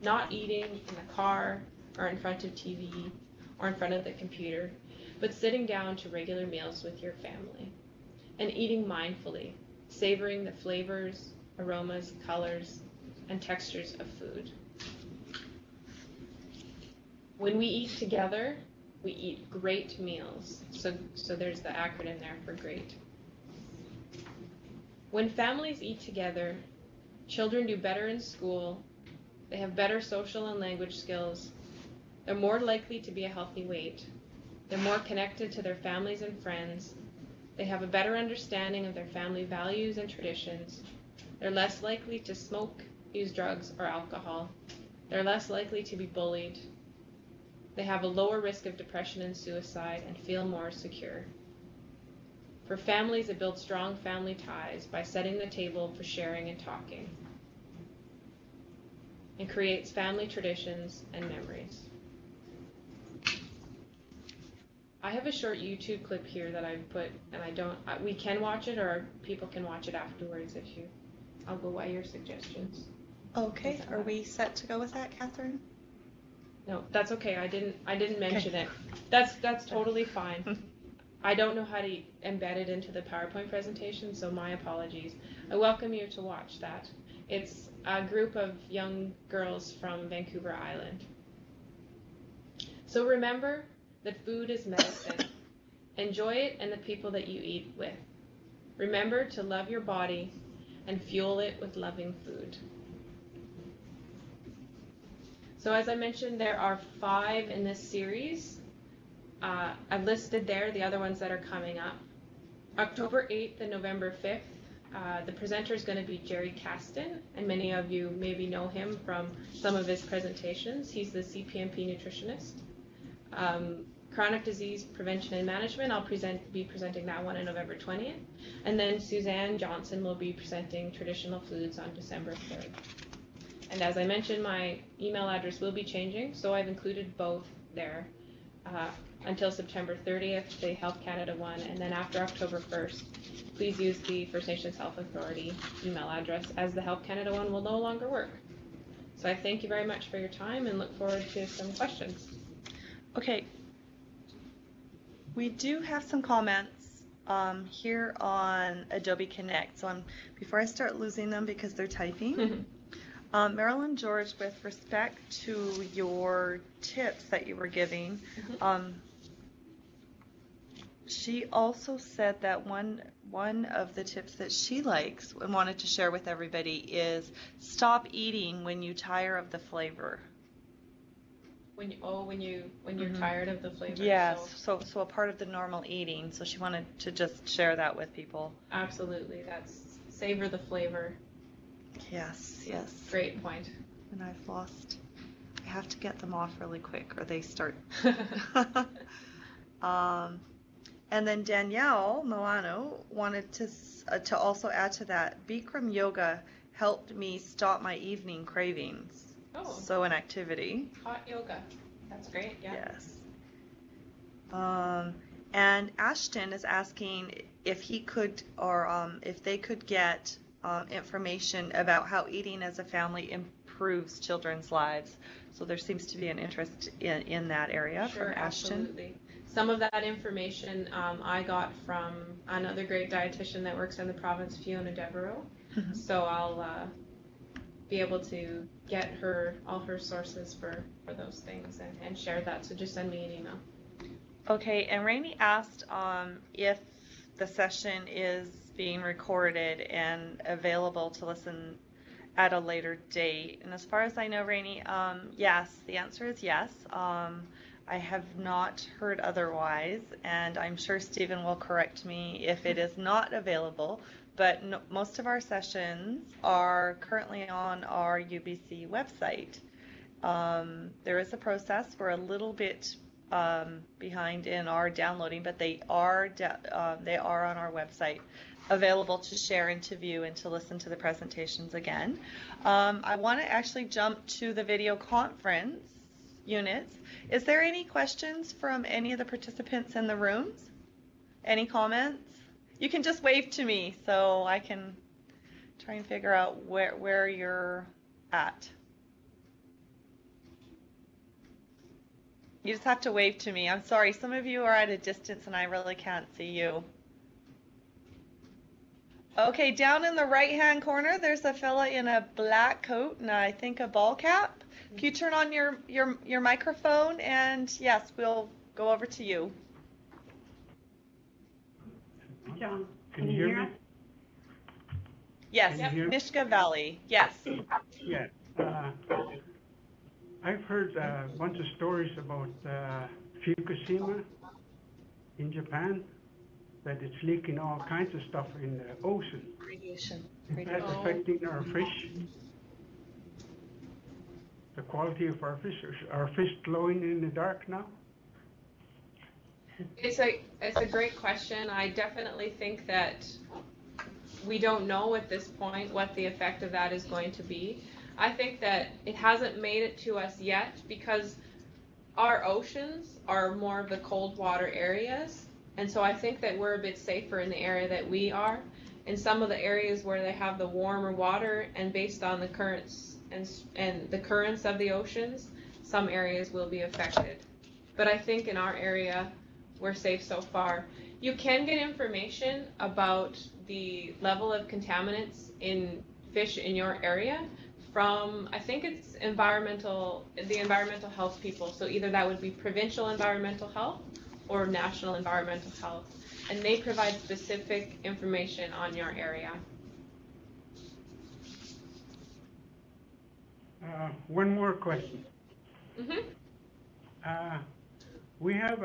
[SPEAKER 2] not eating in the car or in front of TV or in front of the computer, but sitting down to regular meals with your family and eating mindfully, savoring the flavors, aromas, colors, and textures of food. When we eat together, We eat great meals. So there's the acronym there for great. When families eat together, children do better in school, they have better social and language skills, they're more likely to be a healthy weight, they're more connected to their families and friends, they have a better understanding of their family values and traditions, they're less likely to smoke, use drugs, or alcohol, they're less likely to be bullied, they have a lower risk of depression and suicide, and feel more secure. For families, it builds strong family ties by setting the table for sharing and talking, and creates family traditions and memories. I have a short YouTube clip here that I've put, and we can watch it, or people can watch it afterwards if you, I'll go by your suggestions.
[SPEAKER 1] Okay, are we set to go with that, Catherine?
[SPEAKER 2] No, that's okay. I didn't mention it. That's totally fine. I don't know how to embed it into the PowerPoint presentation, so my apologies. I welcome you to watch that. It's a group of young girls from Vancouver Island. So remember that food is medicine. Enjoy it and the people that you eat with. Remember to love your body and fuel it with loving food. So as I mentioned, there are 5 in this series. I've listed there the other ones that are coming up. October 8th and November 5th, the presenter is going to be Jerry Caston, and many of you maybe know him from some of his presentations. He's the CPNP nutritionist. Chronic disease prevention and management, I'll be presenting that one on November 20th. And then Suzanne Johnson will be presenting traditional foods on December 3rd. And as I mentioned, my email address will be changing, so I've included both there. Until September 30th, the Health Canada one, and then after October 1st, please use the First Nations Health Authority email address, as the Health Canada one will no longer work. So I thank you very much for your time and look forward to some questions.
[SPEAKER 1] Okay, we do have some comments here on Adobe Connect. So before I start losing them because they're typing, Marilyn George, with respect to your tips that you were giving, she also said that one of the tips that she likes and wanted to share with everybody is stop eating when you tire of the flavor.
[SPEAKER 2] When you're tired of the flavor.
[SPEAKER 1] Yes, so a part of the normal eating. So she wanted to just share that with people.
[SPEAKER 2] Absolutely, that's savor the flavor.
[SPEAKER 1] Yes.
[SPEAKER 2] Great point.
[SPEAKER 1] And I have to get them off really quick or they start. And then Danielle Milano wanted to also add to that, Bikram yoga helped me stop my evening cravings.
[SPEAKER 2] Oh.
[SPEAKER 1] So an activity.
[SPEAKER 2] Hot yoga. That's great, yeah.
[SPEAKER 1] Yes. And Ashton is asking if he could, or if they could get information about how eating as a family improves children's lives. So there seems to be an interest in that area from Ashton.
[SPEAKER 2] Absolutely. Some of that information I got from another great dietitian that works in the province, Fiona Devereaux. So I'll be able to get all her sources for those things and share that. So just send me an email.
[SPEAKER 1] Okay, and Rainey asked if the session is being recorded and available to listen at a later date. And as far as I know, Rainey, yes, the answer is yes. I have not heard otherwise, and I'm sure Stephen will correct me if it is not available, but most of our sessions are currently on our UBC website. There is a process. We're a little bit behind in our downloading, but they are on our website, available to share and to view and to listen to the presentations again. I want to actually jump to the video conference units. Is there any questions from any of the participants in the rooms? Any comments? You can just wave to me so I can try and figure out where you're at. You just have to wave to me. I'm sorry, some of you are at a distance and I really can't see you. Okay, down in the right-hand corner, there's a fella in a black coat and I think a ball cap. If you turn on your microphone, and yes, we'll go over to you.
[SPEAKER 4] John,
[SPEAKER 5] Can you hear me?
[SPEAKER 1] Yes,
[SPEAKER 5] Can you hear me?
[SPEAKER 1] Mishka Valley. Yes.
[SPEAKER 5] Yeah. I've heard a bunch of stories about Fukushima in Japan, that it's leaking all kinds of stuff in the ocean.
[SPEAKER 1] Radiation.
[SPEAKER 5] Is that affecting our fish? The quality of our fish? Are fish glowing in the dark now?
[SPEAKER 2] It's a great question. I definitely think that we don't know at this point what the effect of that is going to be. I think that it hasn't made it to us yet because our oceans are more of the cold water areas, and so I think that we're a bit safer in the area that we are. In some of the areas where they have the warmer water, and based on the currents and the currents of the oceans, some areas will be affected. But I think in our area, we're safe so far. You can get information about the level of contaminants in fish in your area from, I think it's the environmental health people. So either that would be provincial environmental health or national environmental health. And they provide specific information on your area.
[SPEAKER 5] One more question.
[SPEAKER 2] Mm-hmm.
[SPEAKER 5] We have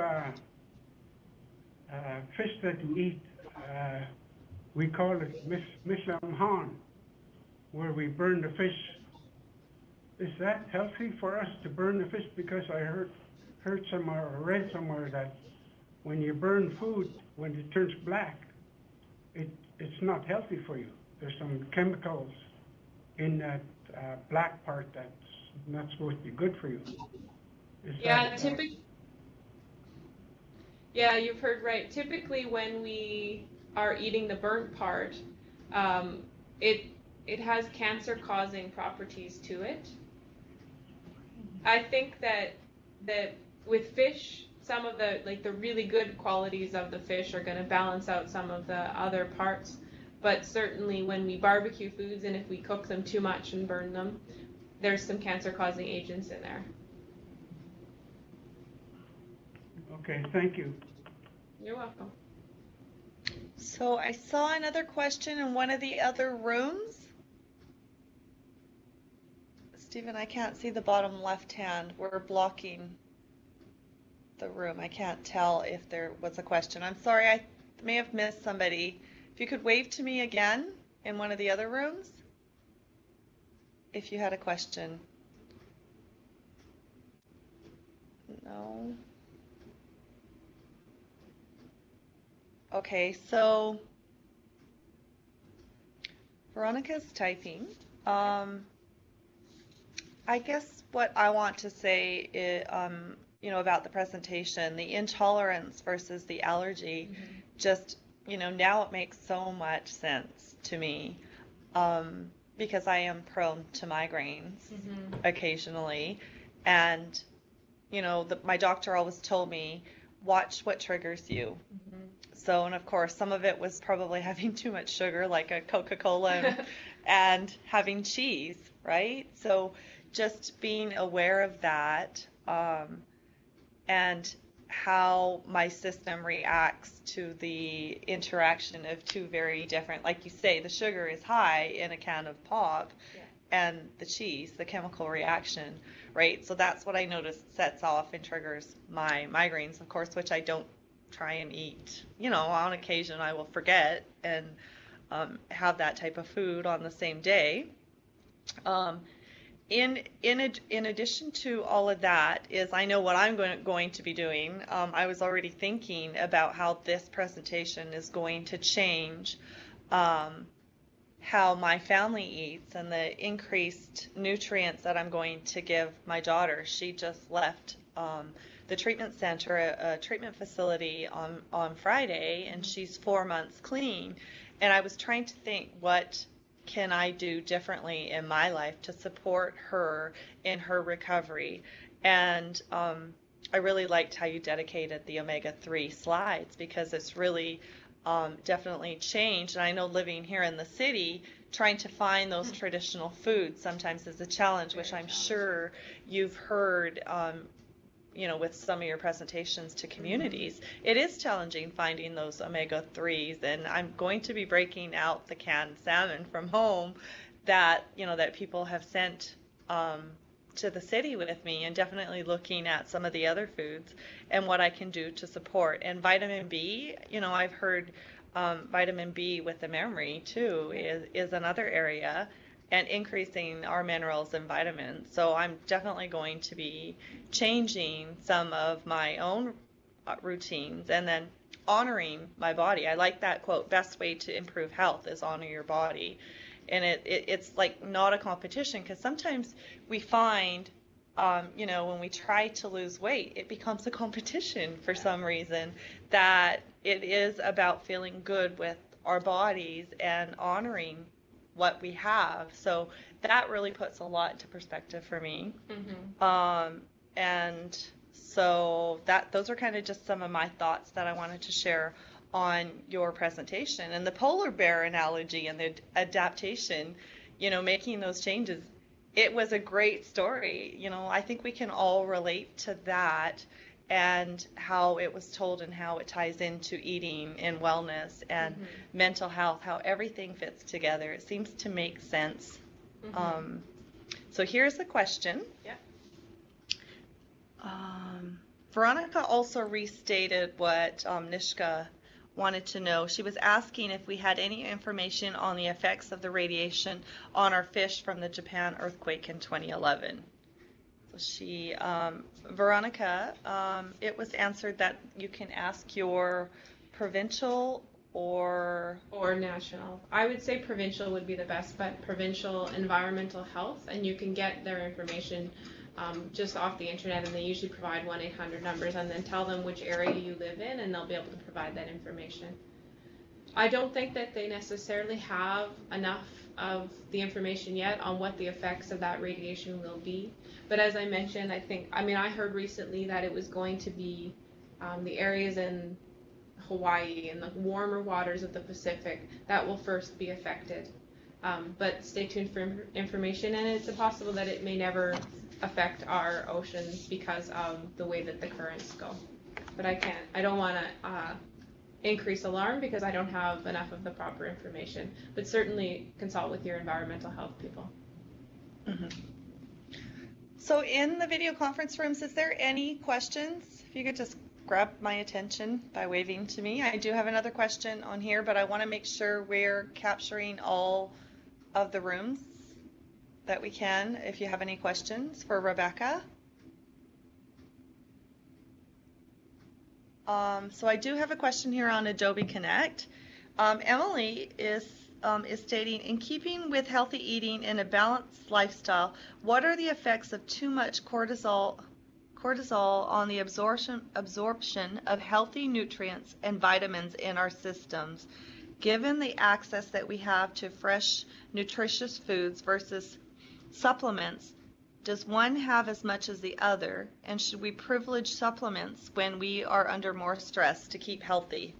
[SPEAKER 5] fish that we eat. We call it mislamhan, where we burn the fish. Is that healthy for us to burn the fish? Because I heard somewhere or read somewhere that when you burn food, when it turns black, it's not healthy for you. There's some chemicals in that black part that's not supposed to be good for you.
[SPEAKER 2] Yeah, you've heard right. Typically, when we are eating the burnt part, it has cancer-causing properties to it. I think that with fish, some of the really good qualities of the fish are going to balance out some of the other parts. But certainly, when we barbecue foods and if we cook them too much and burn them, there's some cancer-causing agents in there.
[SPEAKER 5] Okay, thank you.
[SPEAKER 2] You're welcome.
[SPEAKER 1] So I saw another question in one of the other rooms. Stephen, I can't see the bottom left hand. We're blocking the room. I can't tell if there was a question. I'm sorry, I may have missed somebody. If you could wave to me again in one of the other rooms, if you had a question. No. Okay, so Veronica's typing. I guess what I want to say is, about the presentation, the intolerance versus the allergy, just, now it makes so much sense to me, because I am prone to migraines occasionally, and, my doctor always told me, watch what triggers you. So, and of course, some of it was probably having too much sugar, like a Coca-Cola, and having cheese, right? So just being aware of that, and how my system reacts to the interaction of two very different, like you say, the sugar is high in a can of pop, and the cheese, the chemical reaction, right? So that's what I noticed sets off and triggers my migraines, of course, which I don't try and eat. On occasion I will forget and have that type of food on the same day. In addition to all of that is, I know what I'm going to be doing. I was already thinking about how this presentation is going to change how my family eats and the increased nutrients that I'm going to give my daughter. She just left the treatment center, a treatment facility on Friday, and she's 4 months clean. And I was trying to think, what can I do differently in my life to support her in her recovery? And I really liked how you dedicated the omega-3 slides, because it's really definitely changed. And I know living here in the city, trying to find those traditional foods sometimes is a challenge, which I'm sure you've heard with some of your presentations to communities, it is challenging finding those omega-3s, and I'm going to be breaking out the canned salmon from home that, that people have sent to the city with me, and definitely looking at some of the other foods and what I can do to support. And vitamin B, I've heard vitamin B with the memory too is another area, and increasing our minerals and vitamins. So I'm definitely going to be changing some of my own routines, and then honoring my body. I like that quote, best way to improve health is honor your body. And it's like not a competition, because sometimes we find, when we try to lose weight, it becomes a competition for some reason, that it is about feeling good with our bodies and honoring what we have. So that really puts a lot into perspective for me. And so those are kind of just some of my thoughts that I wanted to share on your presentation. And the polar bear analogy and the adaptation, making those changes, it was a great story. I think we can all relate to that, and how it was told and how it ties into eating and wellness and mental health, how everything fits together. It seems to make sense. So here's the question.
[SPEAKER 2] Yeah.
[SPEAKER 1] Veronica also restated what Nishka wanted to know. She was asking if we had any information on the effects of the radiation on our fish from the Japan earthquake in 2011. So Veronica, it was answered that you can ask your provincial or
[SPEAKER 2] national. I would say provincial would be the best, but provincial environmental health, and you can get their information just off the internet, and they usually provide 1-800 numbers, and then tell them which area you live in, and they'll be able to provide that information. I don't think that they necessarily have enough of the information yet on what the effects of that radiation will be. But as I mentioned, I heard recently that it was going to be the areas in Hawaii and the warmer waters of the Pacific that will first be affected. But stay tuned for information, and it's possible that it may never affect our oceans because of the way that the currents go. But I don't want to increase alarm because I don't have enough of the proper information. But certainly consult with your environmental health people.
[SPEAKER 1] So in the video conference rooms, is there any questions? If you could just grab my attention by waving to me. I do have another question on here, but I want to make sure we're capturing all of the rooms that we can. If you have any questions for Rebecca. So I do have a question here on Adobe Connect. Emily is stating, in keeping with healthy eating and a balanced lifestyle, what are the effects of too much cortisol on the absorption of healthy nutrients and vitamins in our systems, given the access that we have to fresh, nutritious foods versus supplements? Does one have as much as the other, and should we privilege supplements when we are under more stress to keep healthy?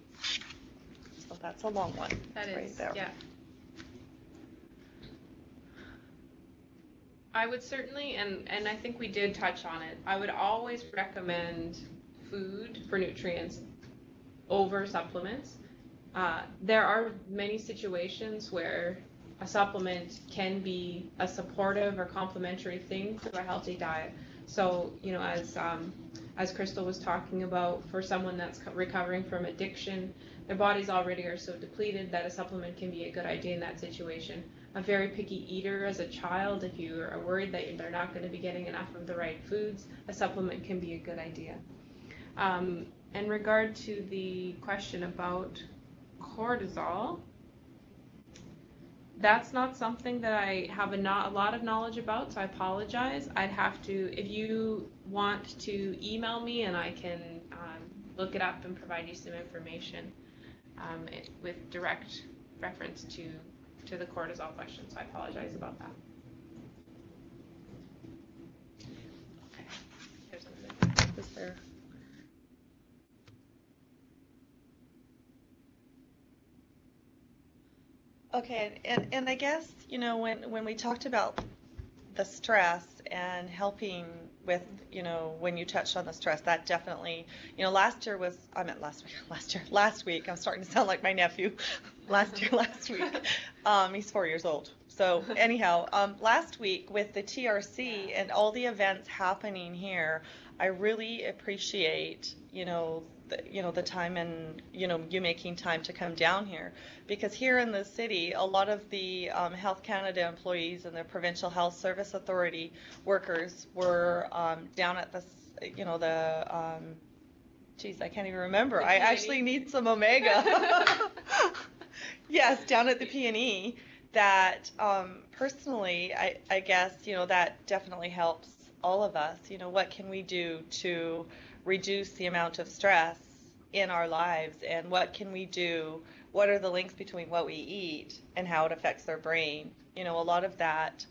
[SPEAKER 1] So that's a long one.
[SPEAKER 2] That is,
[SPEAKER 1] right there.
[SPEAKER 2] Yeah. I would certainly, and I think we did touch on it, I would always recommend food for nutrients over supplements. There are many situations where a supplement can be a supportive or complementary thing to a healthy diet. So, as Crystal was talking about, for someone that's recovering from addiction, their bodies already are so depleted that a supplement can be a good idea in that situation. A very picky eater as a child, if you are worried that they're not going to be getting enough of the right foods, a supplement can be a good idea. In regard to the question about cortisol, that's not something that I have a lot of knowledge about, so I apologize. I'd have to, if you want to email me, and I can look it up and provide you some information with direct reference to the cortisol question, so I apologize about that.
[SPEAKER 1] Okay. Here's another. Is there? Okay, and I guess, when we talked about the stress and helping with, when you touched on the stress, that definitely, last week, I'm starting to sound like my nephew. Last week, he's 4 years old. So anyhow, last week with the TRC and all the events happening here, I really appreciate, the time and, you making time to come down here. Because here in the city, a lot of the Health Canada employees and the Provincial Health Service Authority workers were down at the, geez, I can't even remember. I actually need some omega. Yes, down at the P&E. That personally, I guess, that definitely helps all of us. What can we do to reduce the amount of stress in our lives, and what can we do? What are the links between what we eat and how it affects our brain? A lot of that.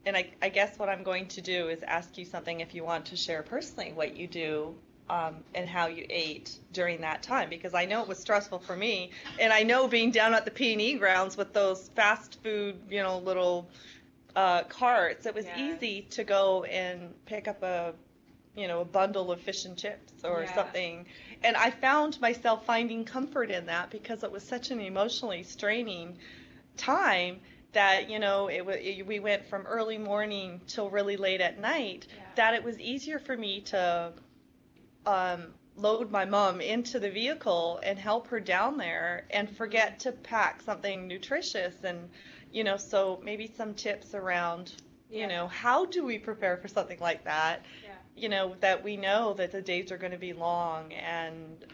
[SPEAKER 1] And I guess what I'm going to do is ask you something if you want to share personally what you do and how you ate during that time, because I know it was stressful for me, and I know being down at the P&E grounds with those fast food, little carts, it was easy to go and pick up a bundle of fish and chips or something. And I found myself finding comfort in that because it was such an emotionally straining time that, we went from early morning till really late at night, that it was easier for me to load my mom into the vehicle and help her down there and forget to pack something nutritious. And, so maybe some tips around, how do we prepare for something like that? That we know that the days are going to be long, and,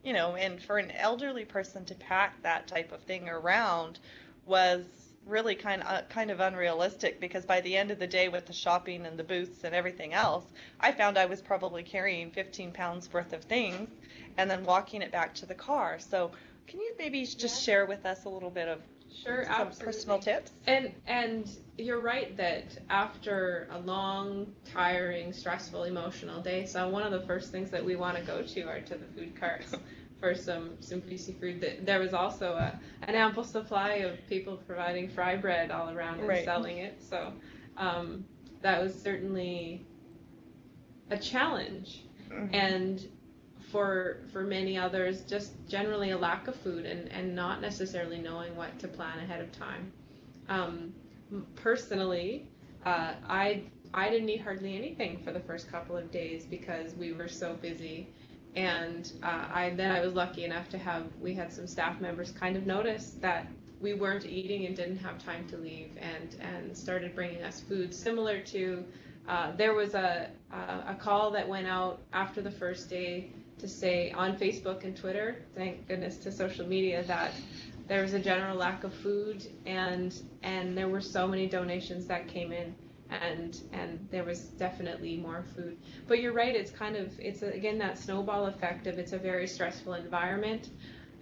[SPEAKER 1] and for an elderly person to pack that type of thing around was really kind of unrealistic, because by the end of the day with the shopping and the booths and everything else, I found I was probably carrying 15 pounds worth of things and then walking it back to the car. So can you maybe just share with us a little bit of some personal tips?
[SPEAKER 2] And you're right that after a long, tiring, stressful, emotional day, so one of the first things that we want to go to are to the food carts for some greasy food. There was also an ample supply of people providing fry bread all around and selling it. So that was certainly a challenge. Mm-hmm. And for many others, just generally a lack of food and not necessarily knowing what to plan ahead of time. Personally, I didn't eat hardly anything for the first couple of days because we were so busy. And I was lucky enough to we had some staff members kind of notice that we weren't eating and didn't have time to leave, and started bringing us food. Similar to, there was a call that went out after the first day to say on Facebook and Twitter, thank goodness to social media, that there was a general lack of food, and there were so many donations that came in. And there was definitely more food. But you're right, it's again that snowball effect of it's a very stressful environment,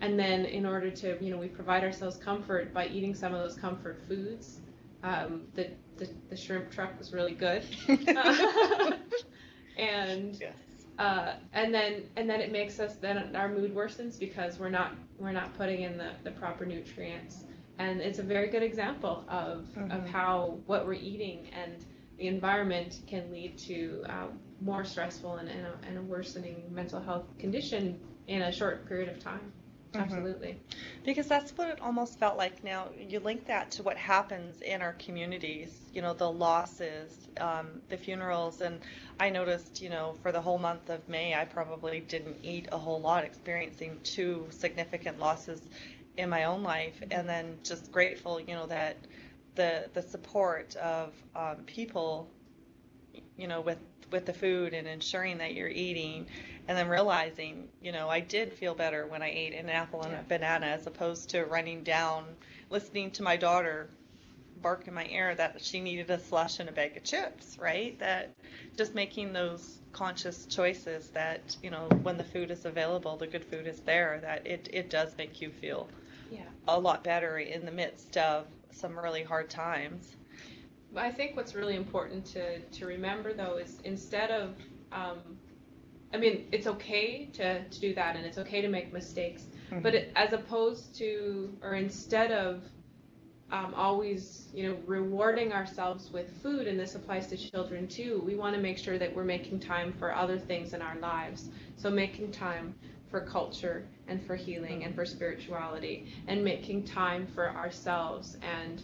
[SPEAKER 2] and then in order to, we provide ourselves comfort by eating some of those comfort foods. The shrimp truck was really good. And
[SPEAKER 1] yes.
[SPEAKER 2] And then it makes us, then our mood worsens because we're not putting in the proper nutrients. And it's a very good example of how what we're eating and the environment can lead to more stressful and a worsening mental health condition in a short period of time. Absolutely.
[SPEAKER 1] Because that's what it almost felt like. Now, you link that to what happens in our communities, the losses, the funerals. And I noticed, for the whole month of May, I probably didn't eat a whole lot, experiencing 2 significant losses in my own life, and then just grateful, that the support of people, with the food and ensuring that you're eating, and then realizing, I did feel better when I ate an apple and a banana, as opposed to running down, listening to my daughter bark in my ear that she needed a slush and a bag of chips, right? That just making those conscious choices that, when the food is available, the good food is there, that it does make you feel a lot better in the midst of some really hard times.
[SPEAKER 2] I think what's really important to remember, though, is instead of, it's okay to do that, and it's okay to make mistakes, but as opposed to, or instead of always, rewarding ourselves with food, and this applies to children too. We want to make sure that we're making time for other things in our lives. So making time for culture and for healing and for spirituality, and making time for ourselves, and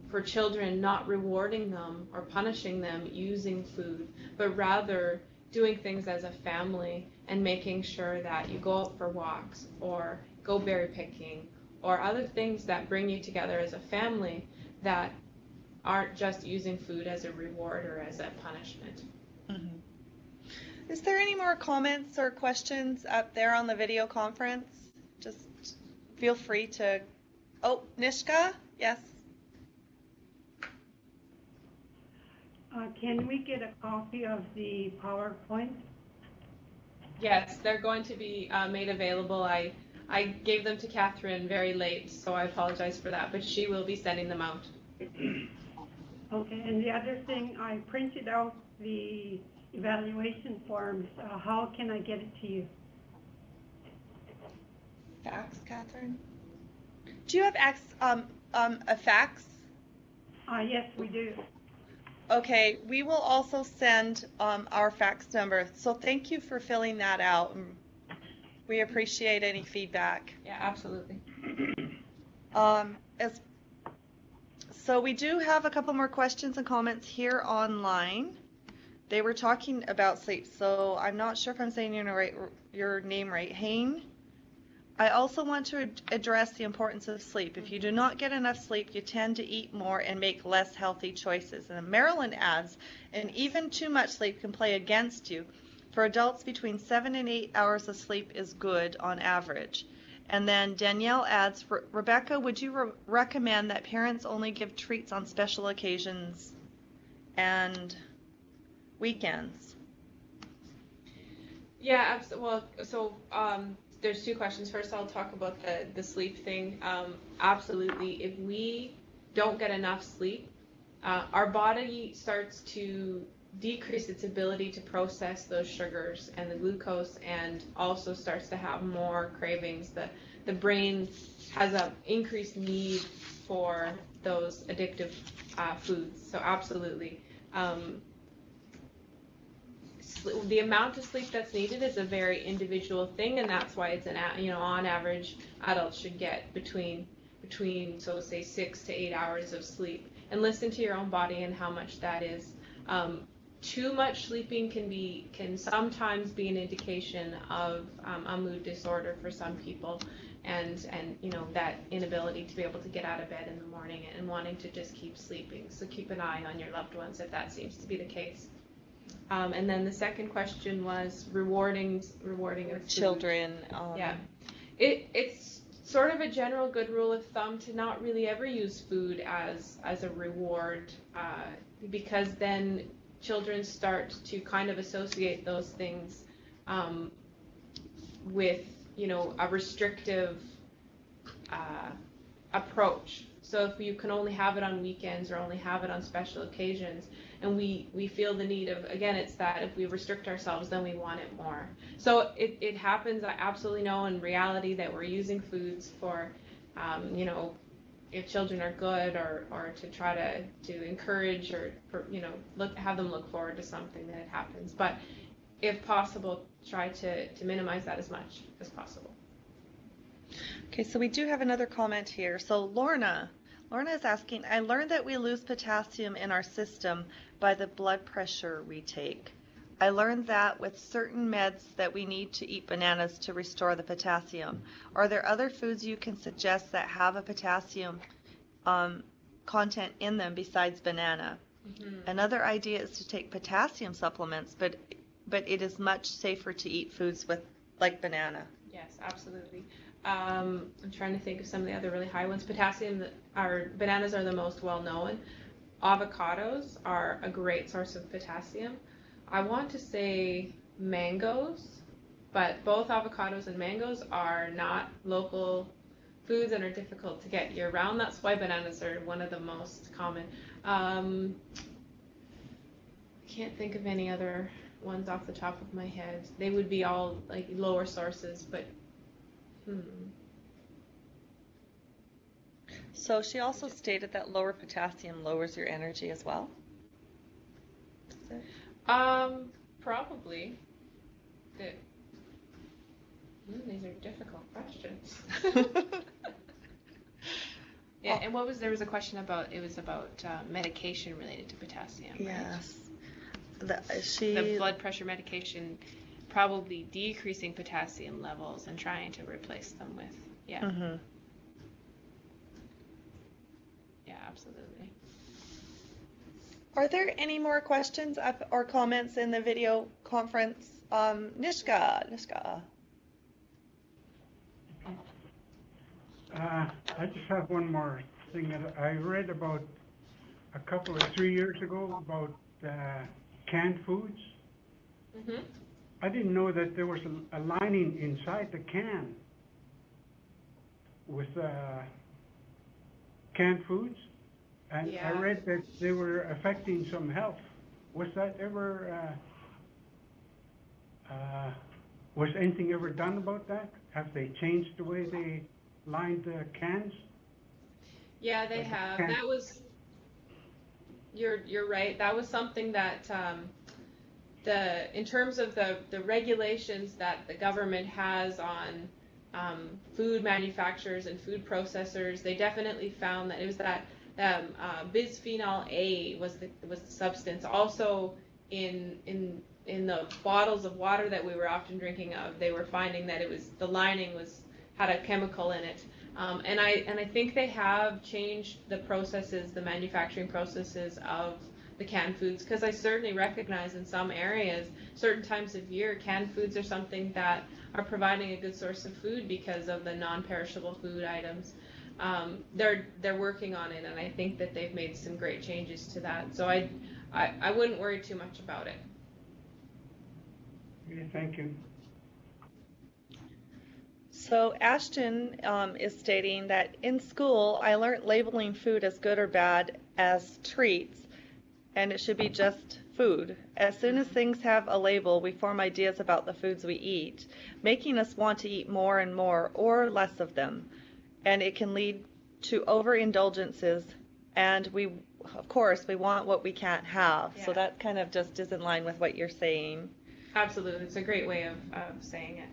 [SPEAKER 2] for children, not rewarding them or punishing them using food, but rather doing things as a family and making sure that you go out for walks or go berry picking or other things that bring you together as a family that aren't just using food as a reward or as a punishment.
[SPEAKER 1] Mm-hmm. Is there any more comments or questions up there on the video conference? Just feel free to. Oh, Nishka? Yes.
[SPEAKER 4] Can we get a copy of the PowerPoint?
[SPEAKER 2] Yes, they're going to be made available. I gave them to Catherine very late, so I apologize for that, but she will be sending them out.
[SPEAKER 4] Okay, and the other thing, I printed out the evaluation forms. How can I get it to you?
[SPEAKER 1] Fax, Catherine? Do you have a fax?
[SPEAKER 4] Yes, we do.
[SPEAKER 1] Okay, we will also send our fax number. So thank you for filling that out. We appreciate any feedback.
[SPEAKER 2] Yeah, absolutely.
[SPEAKER 1] So we do have a couple more questions and comments here online. They were talking about sleep, so I'm not sure if I'm saying your name right. Hain? I also want to address the importance of sleep. If you do not get enough sleep, you tend to eat more and make less healthy choices. And Marilyn adds, and even too much sleep can play against you. For adults, between 7 and 8 hours of sleep is good on average. And then Danielle adds, Rebecca, would you recommend that parents only give treats on special occasions and weekends?
[SPEAKER 2] Yeah, well, so there's two questions. First, I'll talk about the sleep thing. Absolutely. If we don't get enough sleep, our body starts to decrease its ability to process those sugars and the glucose, and also starts to have more cravings. The brain has an increased need for those addictive foods. So absolutely. The amount of sleep that's needed is a very individual thing, and that's why it's on average, adults should get between so say 6 to 8 hours of sleep, and listen to your own body and how much that is. Too much sleeping can sometimes be an indication of a mood disorder for some people, and that inability to be able to get out of bed in the morning and wanting to just keep sleeping. So keep an eye on your loved ones if that seems to be the case. And then the second question was rewarding of
[SPEAKER 1] children.
[SPEAKER 2] Yeah, it's sort of a general good rule of thumb to not really ever use food as a reward, because then children start to kind of associate those things with a restrictive approach. So if you can only have it on weekends or only have it on special occasions, and we feel the need of, again, it's that if we restrict ourselves, then we want it more. So it happens, I absolutely know in reality that we're using foods for, if children are good, or to try to encourage, or have them look forward to something that it happens. But if possible, try to minimize that as much as possible.
[SPEAKER 1] Okay, so we do have another comment here. So Lorna is asking, I learned that we lose potassium in our system by the blood pressure we take. I learned that with certain meds that we need to eat bananas to restore the potassium. Are there other foods you can suggest that have a potassium content in them besides banana? Mm-hmm. Another idea is to take potassium supplements, but it is much safer to eat foods like banana.
[SPEAKER 2] Yes, absolutely. I'm trying to think of some of the other really high ones. Bananas are the most well known. Avocados are a great source of potassium. I want to say mangoes, but both avocados and mangoes are not local foods and are difficult to get year round. That's why bananas are one of the most common. I can't think of any other ones off the top of my head. They would be all like lower sources, but
[SPEAKER 1] So she also stated that lower potassium lowers your energy as well.
[SPEAKER 2] Probably. These are difficult questions. Yeah, and there was a question about, it was about medication related to potassium, right?
[SPEAKER 1] Yes.
[SPEAKER 2] The blood pressure medication probably decreasing potassium levels and trying to replace them with, yeah.
[SPEAKER 1] Mm-hmm.
[SPEAKER 2] Yeah, absolutely.
[SPEAKER 1] Are there any more questions or comments in the video conference? Nishka.
[SPEAKER 5] I just have one more thing that I read about a couple or 3 years ago about canned foods.
[SPEAKER 2] Mm-hmm.
[SPEAKER 5] I didn't know that there was a lining inside the can with canned foods, and I
[SPEAKER 2] Yeah.
[SPEAKER 5] read that they were affecting some health. Was that ever? Was anything ever done about that? Have they changed the way they lined the cans?
[SPEAKER 2] Yeah, they have. That was, you're right. That was something that in terms of the regulations that the government has on food manufacturers and food processors, they definitely found that it was that bisphenol A was the substance. Also in the bottles of water that we were often drinking of, they were finding that the lining had a chemical in it. And I think they have changed the manufacturing processes of the canned foods, because I certainly recognize in some areas, certain times of year, canned foods are something that are providing a good source of food because of the non-perishable food items. They're working on it, and I think that they've made some great changes to that. So I wouldn't worry too much about it.
[SPEAKER 5] Okay, thank you.
[SPEAKER 1] So Ashton is stating that in school, I learned labeling food as good or bad as treats, and it should be just food. As soon as things have a label, we form ideas about the foods we eat, making us want to eat more and more or less of them. And it can lead to overindulgences, and of course, we want what we can't have.
[SPEAKER 2] Yeah.
[SPEAKER 1] So that kind of just is in line with what you're saying.
[SPEAKER 2] Absolutely. It's a great way of saying it.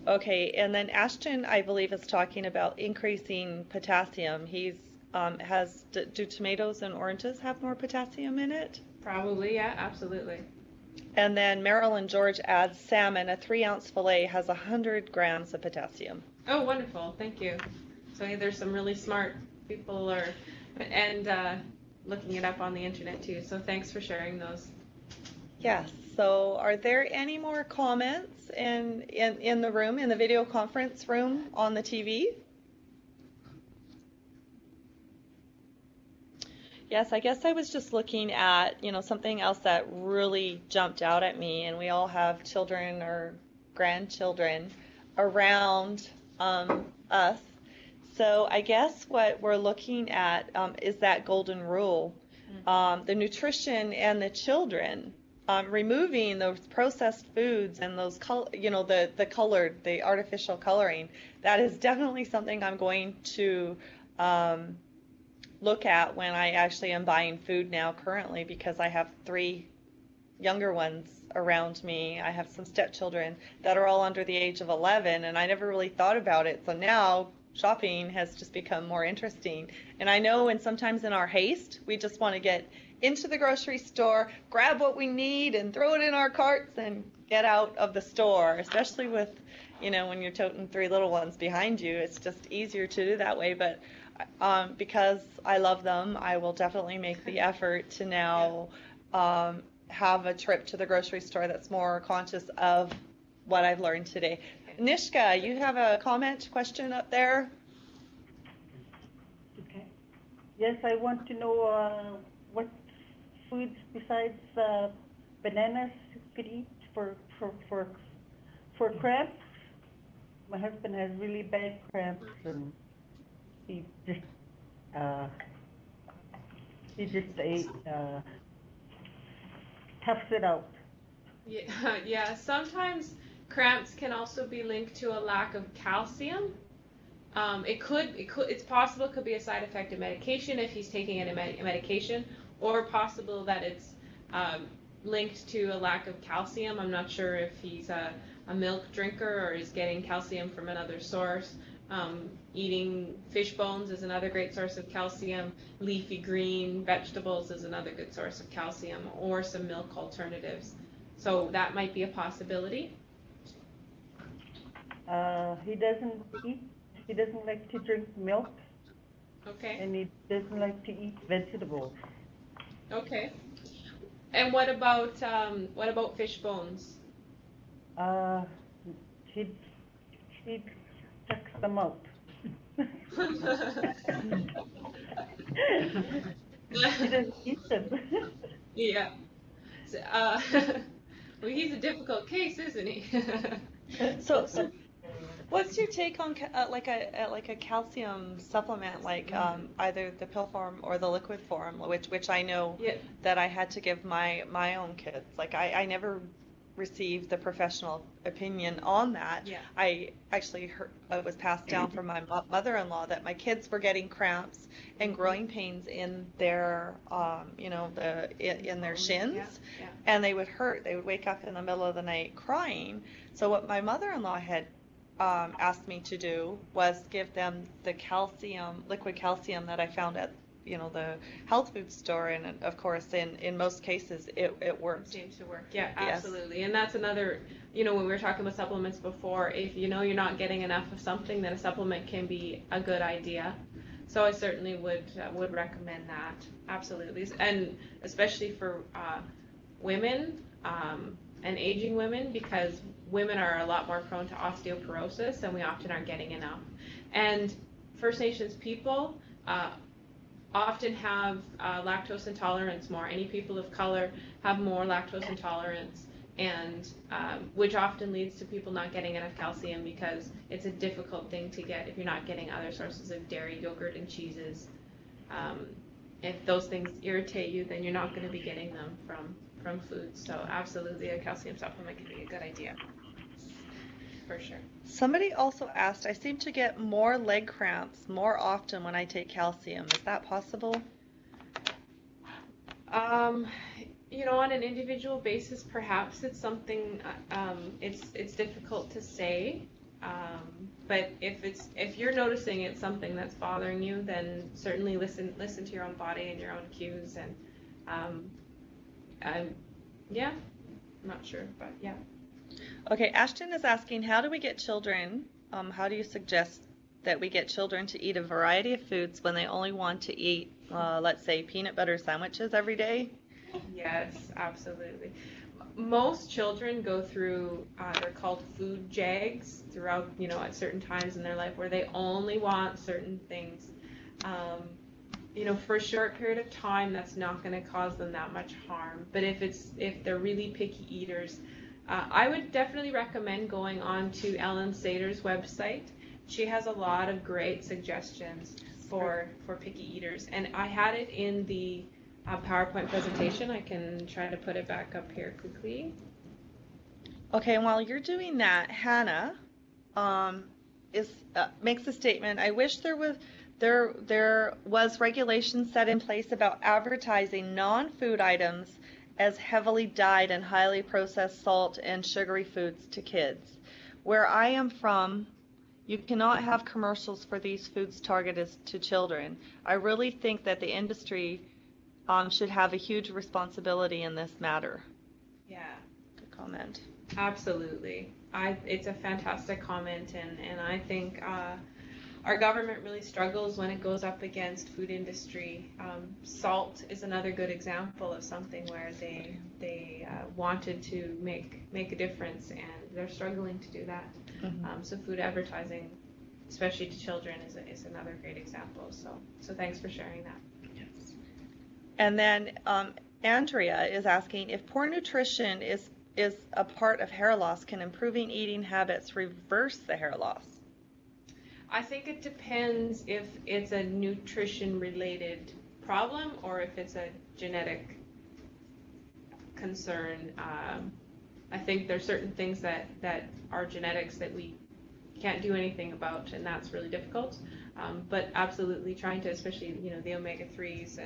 [SPEAKER 1] Okay, and then Ashton, I believe, is talking about increasing potassium. Do tomatoes and oranges have more potassium in it?
[SPEAKER 2] Probably, yeah, absolutely.
[SPEAKER 1] And then Marilyn George adds salmon, a 3-ounce fillet has 100 grams of potassium.
[SPEAKER 2] Oh, wonderful. Thank you. So there's some really smart people looking it up on the internet too. So thanks for sharing those.
[SPEAKER 1] Yes. So are there any more comments in the room, in the video conference room on the TV? Yes, I guess I was just looking at, something else that really jumped out at me, and we all have children or grandchildren around us. So I guess what we're looking at is that golden rule, the nutrition and the children. Removing those processed foods and those the artificial coloring, that is definitely something I'm going to look at when I actually am buying food now currently, because I have 3 younger ones around me. I have some stepchildren that are all under the age of 11, and I never really thought about it. So now shopping has just become more interesting. And I know sometimes in our haste, we just want to get into the grocery store, grab what we need, and throw it in our carts and get out of the store, especially with, when you're toting 3 little ones behind you. It's just easier to do that way. But because I love them, I will definitely make the effort to now have a trip to the grocery store that's more conscious of what I've learned today. Nishka, you have a question up there?
[SPEAKER 6] Okay. Yes, I want to know what foods besides bananas you could eat for cramps. My husband has really bad cramps, and he just toughs it out.
[SPEAKER 2] Yeah. Sometimes cramps can also be linked to a lack of calcium. It's possible it could be a side effect of medication if he's taking a medication, or possible that it's linked to a lack of calcium. I'm not sure if he's a milk drinker or is getting calcium from another source. Eating fish bones is another great source of calcium. Leafy green vegetables is another good source of calcium, or some milk alternatives. So that might be a possibility.
[SPEAKER 6] He doesn't eat. He doesn't like to drink milk,
[SPEAKER 2] Okay.
[SPEAKER 6] and he doesn't like to eat vegetables.
[SPEAKER 2] Okay. And what about fish bones?
[SPEAKER 6] He checks them out. He doesn't eat them.
[SPEAKER 2] Yeah. So, well, he's a difficult case, isn't he?
[SPEAKER 1] So what's your take on like a calcium supplement, like either the pill form or the liquid form, which I know
[SPEAKER 2] Yeah.
[SPEAKER 1] that I had to give my own kids. Like I never received the professional opinion on that.
[SPEAKER 2] Yeah.
[SPEAKER 1] I actually heard it was passed down from my mother-in-law that my kids were getting cramps and growing pains in their in their shins.
[SPEAKER 2] Yeah.
[SPEAKER 1] And they would hurt. They would wake up in the middle of the night crying. So what my mother-in-law had asked me to do was give them the liquid calcium that I found at the health food store, and of course in most cases it worked.
[SPEAKER 2] Seems to work. Yeah,
[SPEAKER 1] Yes.
[SPEAKER 2] absolutely. And that's another, when we were talking about supplements before, if you're not getting enough of something, then a supplement can be a good idea. So I certainly would recommend that. Absolutely. And especially for women and aging women, because women are a lot more prone to osteoporosis, and we often aren't getting enough. And First Nations people often have lactose intolerance more. Any people of color have more lactose intolerance, and which often leads to people not getting enough calcium, because it's a difficult thing to get if you're not getting other sources of dairy, yogurt, and cheeses. If those things irritate you, then you're not going to be getting them from foods. So absolutely, a calcium supplement can be a good idea. For sure.
[SPEAKER 1] Somebody also asked, I seem to get more leg cramps more often when I take calcium. Is that possible?
[SPEAKER 2] On an individual basis, perhaps it's something. It's difficult to say. But if you're noticing it's something that's bothering you, then certainly listen to your own body and your own cues. And I'm not sure, but yeah.
[SPEAKER 1] Okay, Ashton is asking, how do we get children, how do you suggest that we get children to eat a variety of foods when they only want to eat, let's say, peanut butter sandwiches every day?
[SPEAKER 2] Yes, absolutely. Most children go through, they're called food jags throughout, at certain times in their life where they only want certain things. For a short period of time, that's not going to cause them that much harm. But if they're really picky eaters, I would definitely recommend going on to Ellen Sater's website. She has a lot of great suggestions for picky eaters. And I had it in the PowerPoint presentation. I can try to put it back up here quickly.
[SPEAKER 1] Okay, and while you're doing that, Hannah makes a statement. I wish there was regulation set in place about advertising non-food items as heavily dyed and highly processed salt and sugary foods to kids. Where I am from, you cannot have commercials for these foods targeted to children. I really think that the industry should have a huge responsibility in this matter.
[SPEAKER 2] Yeah.
[SPEAKER 1] Good comment.
[SPEAKER 2] Absolutely. It's a fantastic comment, and I think our government really struggles when it goes up against food industry. Salt is another good example of something where they wanted to make a difference, and they're struggling to do that.
[SPEAKER 1] Mm-hmm.
[SPEAKER 2] So food advertising, especially to children, is another great example. So thanks for sharing that.
[SPEAKER 1] Yes. And then Andrea is asking, if poor nutrition is a part of hair loss, can improving eating habits reverse the hair loss?
[SPEAKER 2] I think it depends if it's a nutrition-related problem or if it's a genetic concern. I think there's certain things that are genetics that we can't do anything about, and that's really difficult. But absolutely trying to, especially the omega-3s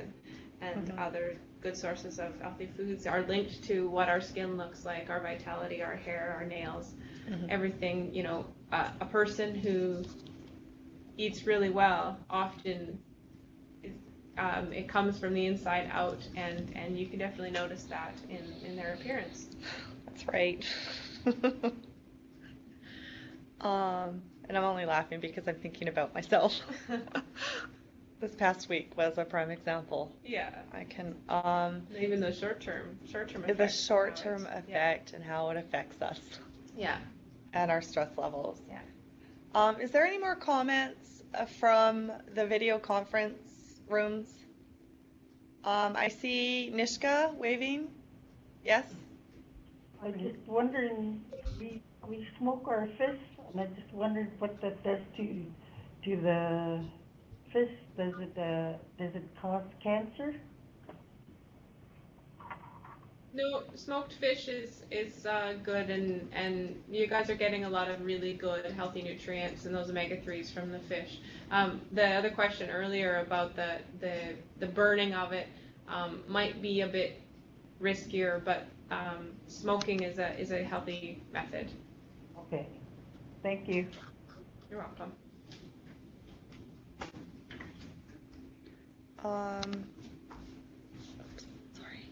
[SPEAKER 2] and other good sources of healthy foods are linked to what our skin looks like, our vitality, our hair, our nails, everything. A person who eats really well often it comes from the inside out, and you can definitely notice that in their appearance.
[SPEAKER 1] That's right. And I'm only laughing because I'm thinking about myself. This past week was a prime example.
[SPEAKER 2] Yeah.
[SPEAKER 1] I can
[SPEAKER 2] even the short-term effect.
[SPEAKER 1] The short-term effect and how it affects us.
[SPEAKER 2] Yeah.
[SPEAKER 1] And our stress levels.
[SPEAKER 2] Yeah.
[SPEAKER 1] Is there any more comments from the video conference rooms? I see Nishka waving. Yes?
[SPEAKER 6] I just wondering, we smoke our fish, and I just wondered what that does to the fish. Does it cause cancer?
[SPEAKER 2] No, smoked fish is good, and you guys are getting a lot of really good healthy nutrients and those omega-3s from the fish. The other question earlier about the burning of it might be a bit riskier, but smoking is a healthy method.
[SPEAKER 6] Okay, thank you.
[SPEAKER 2] You're welcome.
[SPEAKER 1] Sorry.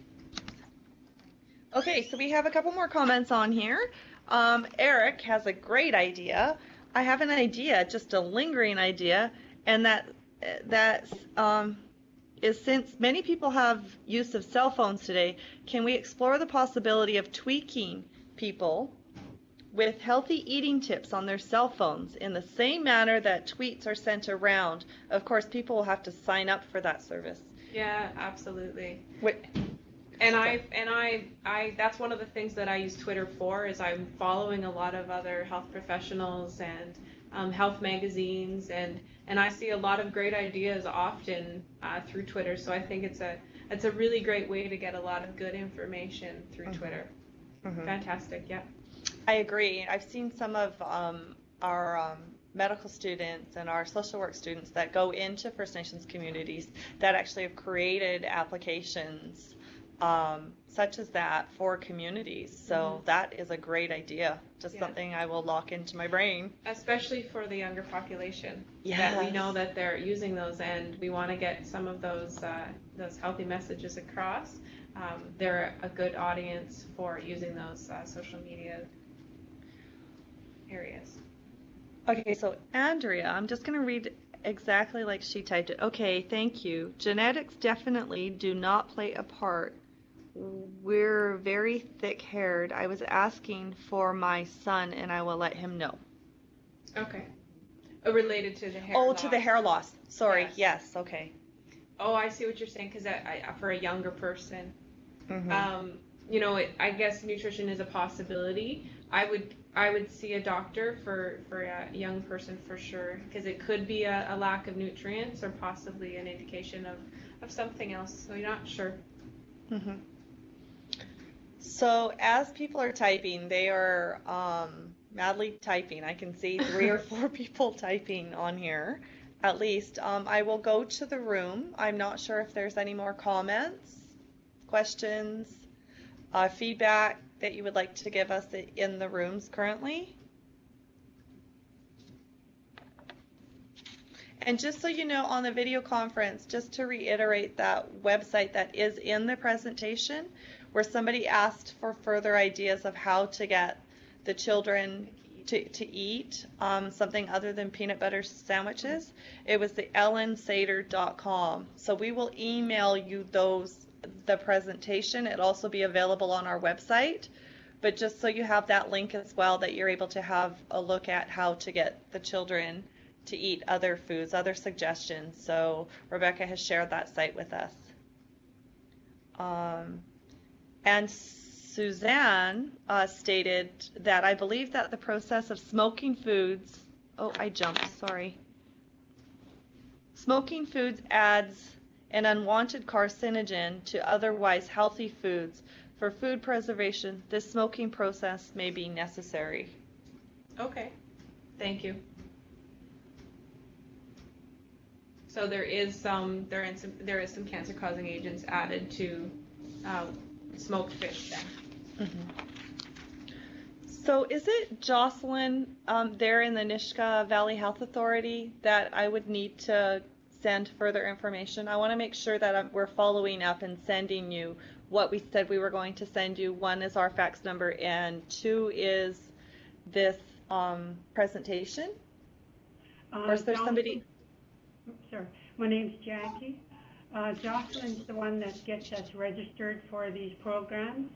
[SPEAKER 1] Okay, so we have a couple more comments on here. Eric has a great idea. I have an idea, just a lingering idea, and that is, since many people have use of cell phones today, can we explore the possibility of tweaking people with healthy eating tips on their cell phones in the same manner that tweets are sent around? Of course, people will have to sign up for that service.
[SPEAKER 2] Yeah, absolutely.
[SPEAKER 1] Wait.
[SPEAKER 2] And I that's one of the things that I use Twitter for, is I'm following a lot of other health professionals and health magazines, and I see a lot of great ideas often through Twitter. So I think it's a really great way to get a lot of good information through Twitter. Fantastic, yeah.
[SPEAKER 1] I agree. I've seen some of our medical students and our social work students that go into First Nations communities that actually have created applications such as that for communities. So that is a great idea. Just something I will lock into my brain.
[SPEAKER 2] Especially for the younger population.
[SPEAKER 1] Yes.
[SPEAKER 2] That we know that they're using those, and we want to get some of those healthy messages across. They're a good audience for using those social media areas.
[SPEAKER 1] Okay, so Andrea, I'm just going to read exactly like she typed it. Okay, thank you. Genetics definitely do not play a part. We're very thick-haired. I was asking for my son, and I will let him know.
[SPEAKER 2] Okay. Related to the hair loss.
[SPEAKER 1] To the hair loss. Sorry.
[SPEAKER 2] Yes.
[SPEAKER 1] Okay.
[SPEAKER 2] Oh, I see what you're saying, because for a younger person, I guess nutrition is a possibility. I would see a doctor for a young person for sure, because it could be a lack of nutrients or possibly an indication of something else. So you're not sure.
[SPEAKER 1] So as people are typing, they are madly typing. I can see 3 or 4 people typing on here, at least. I will go to the room. I'm not sure if there's any more comments, questions, feedback that you would like to give us in the rooms currently. And just so you know, on the video conference, just to reiterate that website that is in the presentation, where somebody asked for further ideas of how to get the children to eat something other than peanut butter sandwiches, it was the ellensater.com. So we will email you the presentation. It'll also be available on our website. But just so you have that link as well, that you're able to have a look at how to get the children to eat other foods, other suggestions. So Rebecca has shared that site with us. And Suzanne stated that I believe that the process of smoking foods, Smoking foods adds an unwanted carcinogen to otherwise healthy foods. For food preservation, this smoking process may be necessary.
[SPEAKER 2] Okay. Thank you. So there is some cancer-causing agents added to smoked fish then.
[SPEAKER 1] So is it Jocelyn there in the Nishka Valley Health Authority that I would need to send further information? I want to make sure that we're following up and sending you what we said we were going to send you. One is our fax number, and two is this presentation. Or is there somebody?
[SPEAKER 4] Sorry, my name's Jackie. Jocelyn's the one that gets us registered for these programs.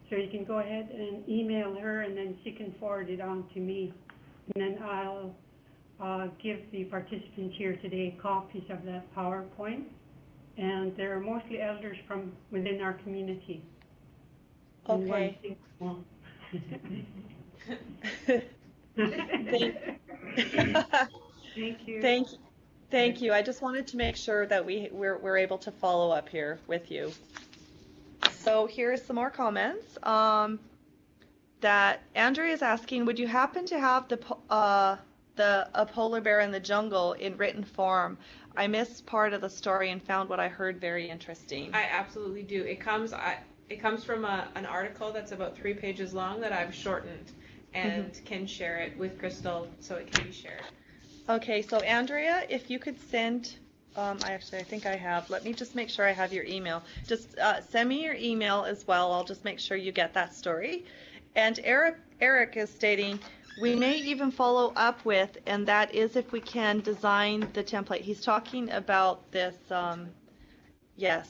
[SPEAKER 4] So you can go ahead and email her, and then she can forward it on to me. And then I'll give the participants here today copies of that PowerPoint. And they're mostly elders from within our community.
[SPEAKER 1] Okay.
[SPEAKER 4] Thank you.
[SPEAKER 1] Thank you. I just wanted to make sure that we're able to follow up here with you. So here's some more comments. That Andrea is asking, would you happen to have a polar bear in the jungle in written form? I missed part of the story and found what I heard very interesting.
[SPEAKER 2] I absolutely do. It comes from an article that's about 3 pages long that I've shortened and can share it with Crystal so it can be shared.
[SPEAKER 1] Okay, so Andrea, if you could send, I think I have. Let me just make sure I have your email. Just send me your email as well. I'll just make sure you get that story. And Eric is stating, we may even follow up with, and that is if we can design the template. He's talking about this, yes,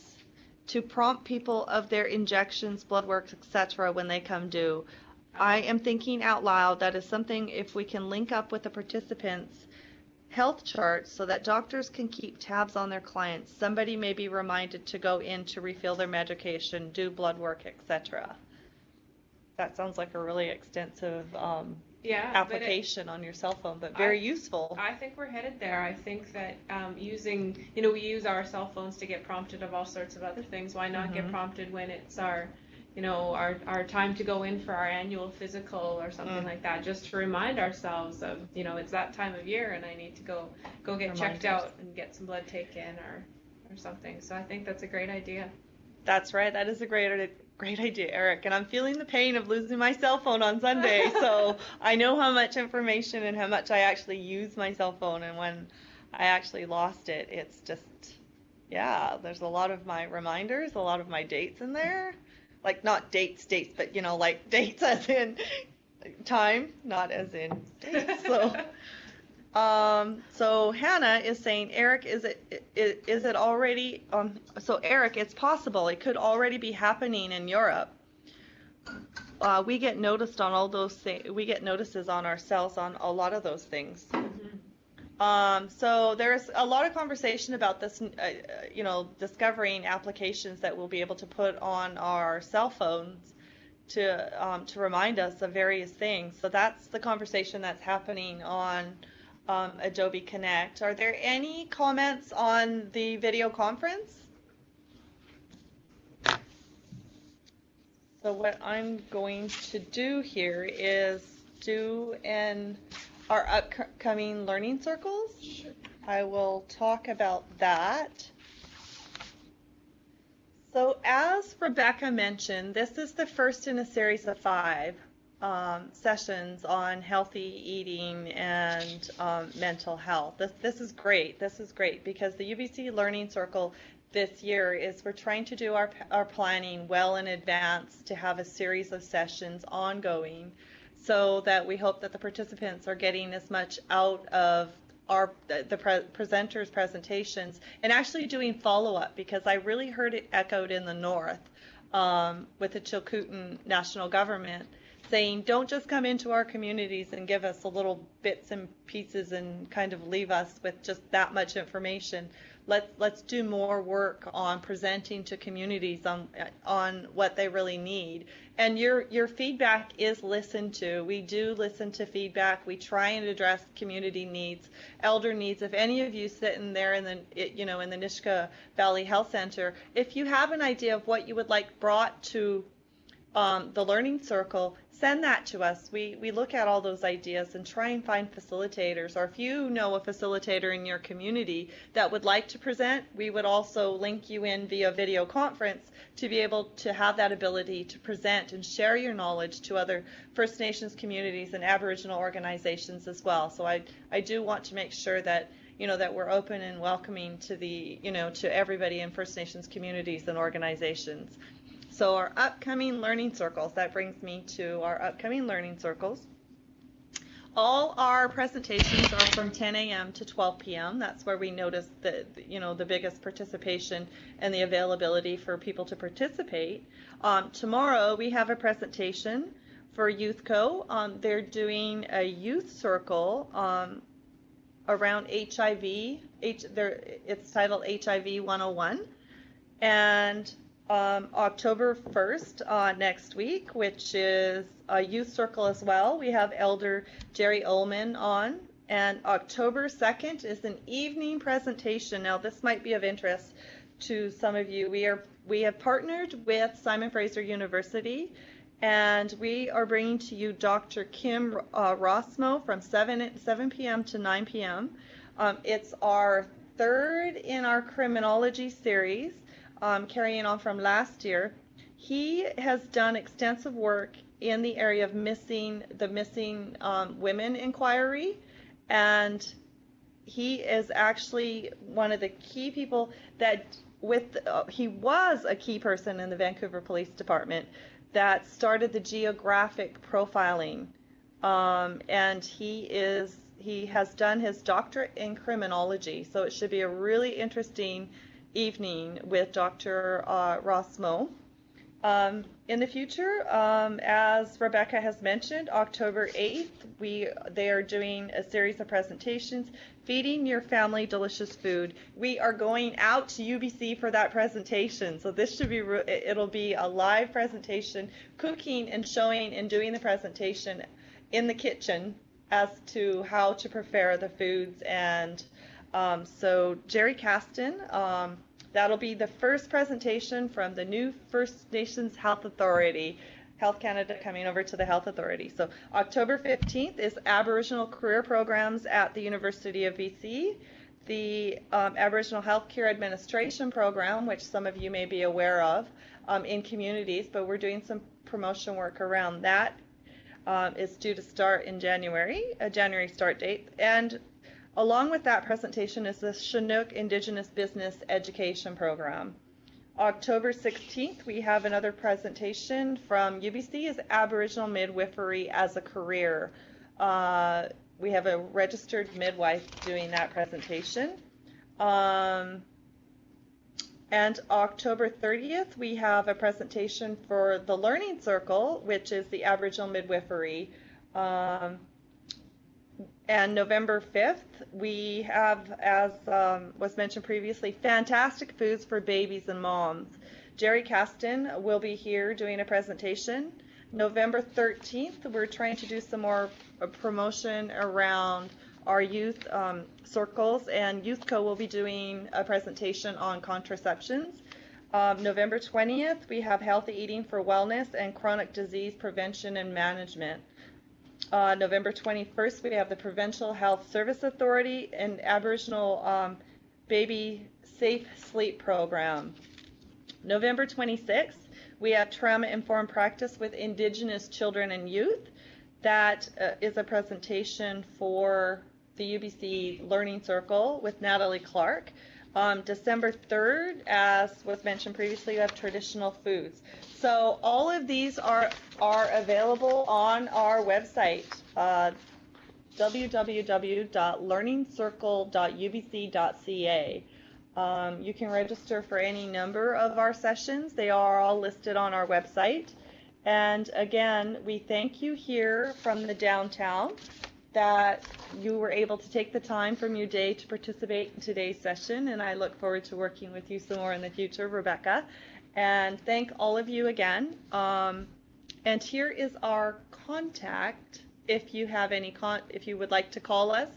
[SPEAKER 1] to prompt people of their injections, blood work, etc. when they come due. I am thinking out loud that is something if we can link up with the participants' health charts so that doctors can keep tabs on their clients. Somebody may be reminded to go in to refill their medication, do blood work, etc. That sounds like a really extensive application on your cell phone, but very useful.
[SPEAKER 2] I think we're headed there. I think that we use our cell phones to get prompted of all sorts of other things. Why not get prompted when it's our time to go in for our annual physical or something like that, just to remind ourselves of, it's that time of year and I need to go get checked out and get some blood taken or something. So I think that's a great idea.
[SPEAKER 1] That's right. That is a great idea, Eric. And I'm feeling the pain of losing my cell phone on Sunday. So I know how much information and how much I actually use my cell phone. And when I actually lost it, it's just, there's a lot of my reminders, a lot of my dates in there. Like not dates, but like dates as in time, not as in dates. So Hannah is saying, Eric, is it already? So Eric, it's possible. It could already be happening in Europe. We get noticed on all those things. We get notices on our cells on a lot of those things. So there's a lot of conversation about this, discovering applications that we'll be able to put on our cell phones to remind us of various things. So that's the conversation that's happening on Adobe Connect. Are there any comments on the video conference? So what I'm going to do here is do our upcoming learning circles. Sure. I will talk about that. So as Rebecca mentioned, this is the first in a series of 5 sessions on healthy eating and mental health. This is great. This is great because the UBC Learning Circle this year we're trying to do our planning well in advance to have a series of sessions ongoing, so that we hope that the participants are getting as much out of the presenters' presentations and actually doing follow-up, because I really heard it echoed in the north with the Chilcotin National Government saying, don't just come into our communities and give us a little bits and pieces and kind of leave us with just that much information. Let's do more work on presenting to communities on what they really need. And your feedback is listened to. We do listen to feedback. We try and address community needs, elder needs. If any of you sitting there in the Nishka Valley Health Center, if you have an idea of what you would like brought to the Learning Circle, send that to us. We look at all those ideas and try and find facilitators, or if you know a facilitator in your community that would like to present, we would also link you in via video conference to be able to have that ability to present and share your knowledge to other First Nations communities and Aboriginal organizations as well. So I do want to make sure that that we're open and welcoming to to everybody in First Nations communities and organizations. So our upcoming learning circles, that brings me to our upcoming learning circles. All our presentations are from 10 a.m. to 12 p.m. That's where we notice the biggest participation and the availability for people to participate. Tomorrow we have a presentation for YouthCo. They're doing a youth circle around HIV. It's titled HIV 101. And October 1st, next week, which is a youth circle as well, we have Elder Jerry Ullman on. And October 2nd is an evening presentation. Now, this might be of interest to some of you. We have partnered with Simon Fraser University, and we are bringing to you Dr. Kim Rossmo from 7 p.m. to 9 p.m. It's our third in our criminology series, carrying on from last year. He has done extensive work in the area of missing women inquiry, and he is actually one of the key people he was a key person in the Vancouver Police Department that started the geographic profiling, and he has done his doctorate in criminology, so it should be a really interesting evening with Dr. Rossmo. In the future, as Rebecca has mentioned, October 8th, they are doing a series of presentations, Feeding Your Family Delicious Food. We are going out to UBC for that presentation, so this should be, it'll be a live presentation, cooking and showing and doing the presentation in the kitchen as to how to prepare the foods. And so Jerry Caston, that'll be the first presentation from the new First Nations Health Authority, Health Canada coming over to the Health Authority. So October 15th is Aboriginal Career Programs at the University of BC, the Aboriginal Healthcare Administration Program, which some of you may be aware of in communities, but we're doing some promotion work around that. Is due to start in January, a January start date. And along with that presentation is the Chinook Indigenous Business Education Program. October 16th, we have another presentation from UBC, is Aboriginal Midwifery as a Career. We have a registered midwife doing that presentation. And October 30th, we have a presentation for the Learning Circle, which is the Aboriginal Midwifery. And November 5th, we have, as was mentioned previously, Fantastic Foods for Babies and Moms. Jerry Caston will be here doing a presentation. November 13th, we're trying to do some more promotion around our youth circles, and YouthCo will be doing a presentation on contraceptions. November 20th, we have Healthy Eating for Wellness and Chronic Disease Prevention and Management. November 21st, we have the Provincial Health Service Authority and Aboriginal Baby Safe Sleep Program. November 26th, we have Trauma Informed Practice with Indigenous Children and Youth. That is a presentation for the UBC Learning Circle with Natalie Clark. December 3rd, as was mentioned previously, you have Traditional Foods. So all of these are available on our website, www.learningcircle.ubc.ca. You can register for any number of our sessions. They are all listed on our website. And again, we thank you here from the downtown that you were able to take the time from your day to participate in today's session, and I look forward to working with you some more in the future, Rebecca. And thank all of you again. And here is our contact. If you have any if you would like to call us,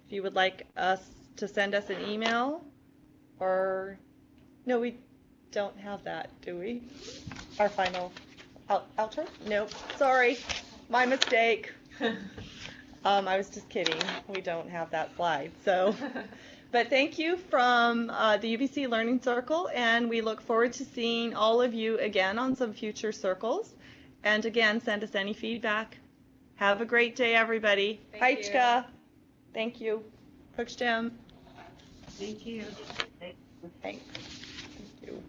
[SPEAKER 1] if you would like us to send us an email, or no, we don't have that, do we? Our final Outro? Nope. Sorry. My mistake. I was just kidding. We don't have that slide. So, but thank you from the UBC Learning Circle, and we look forward to seeing all of you again on some future circles. And again, send us any feedback. Have a great day, everybody.
[SPEAKER 2] Thank you.
[SPEAKER 1] Heichka. Thank you. Coach Jim.
[SPEAKER 4] Thank you.
[SPEAKER 1] Thanks. Thank you.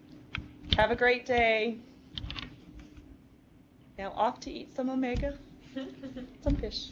[SPEAKER 1] Have a great day. Now off to eat some omega, some fish.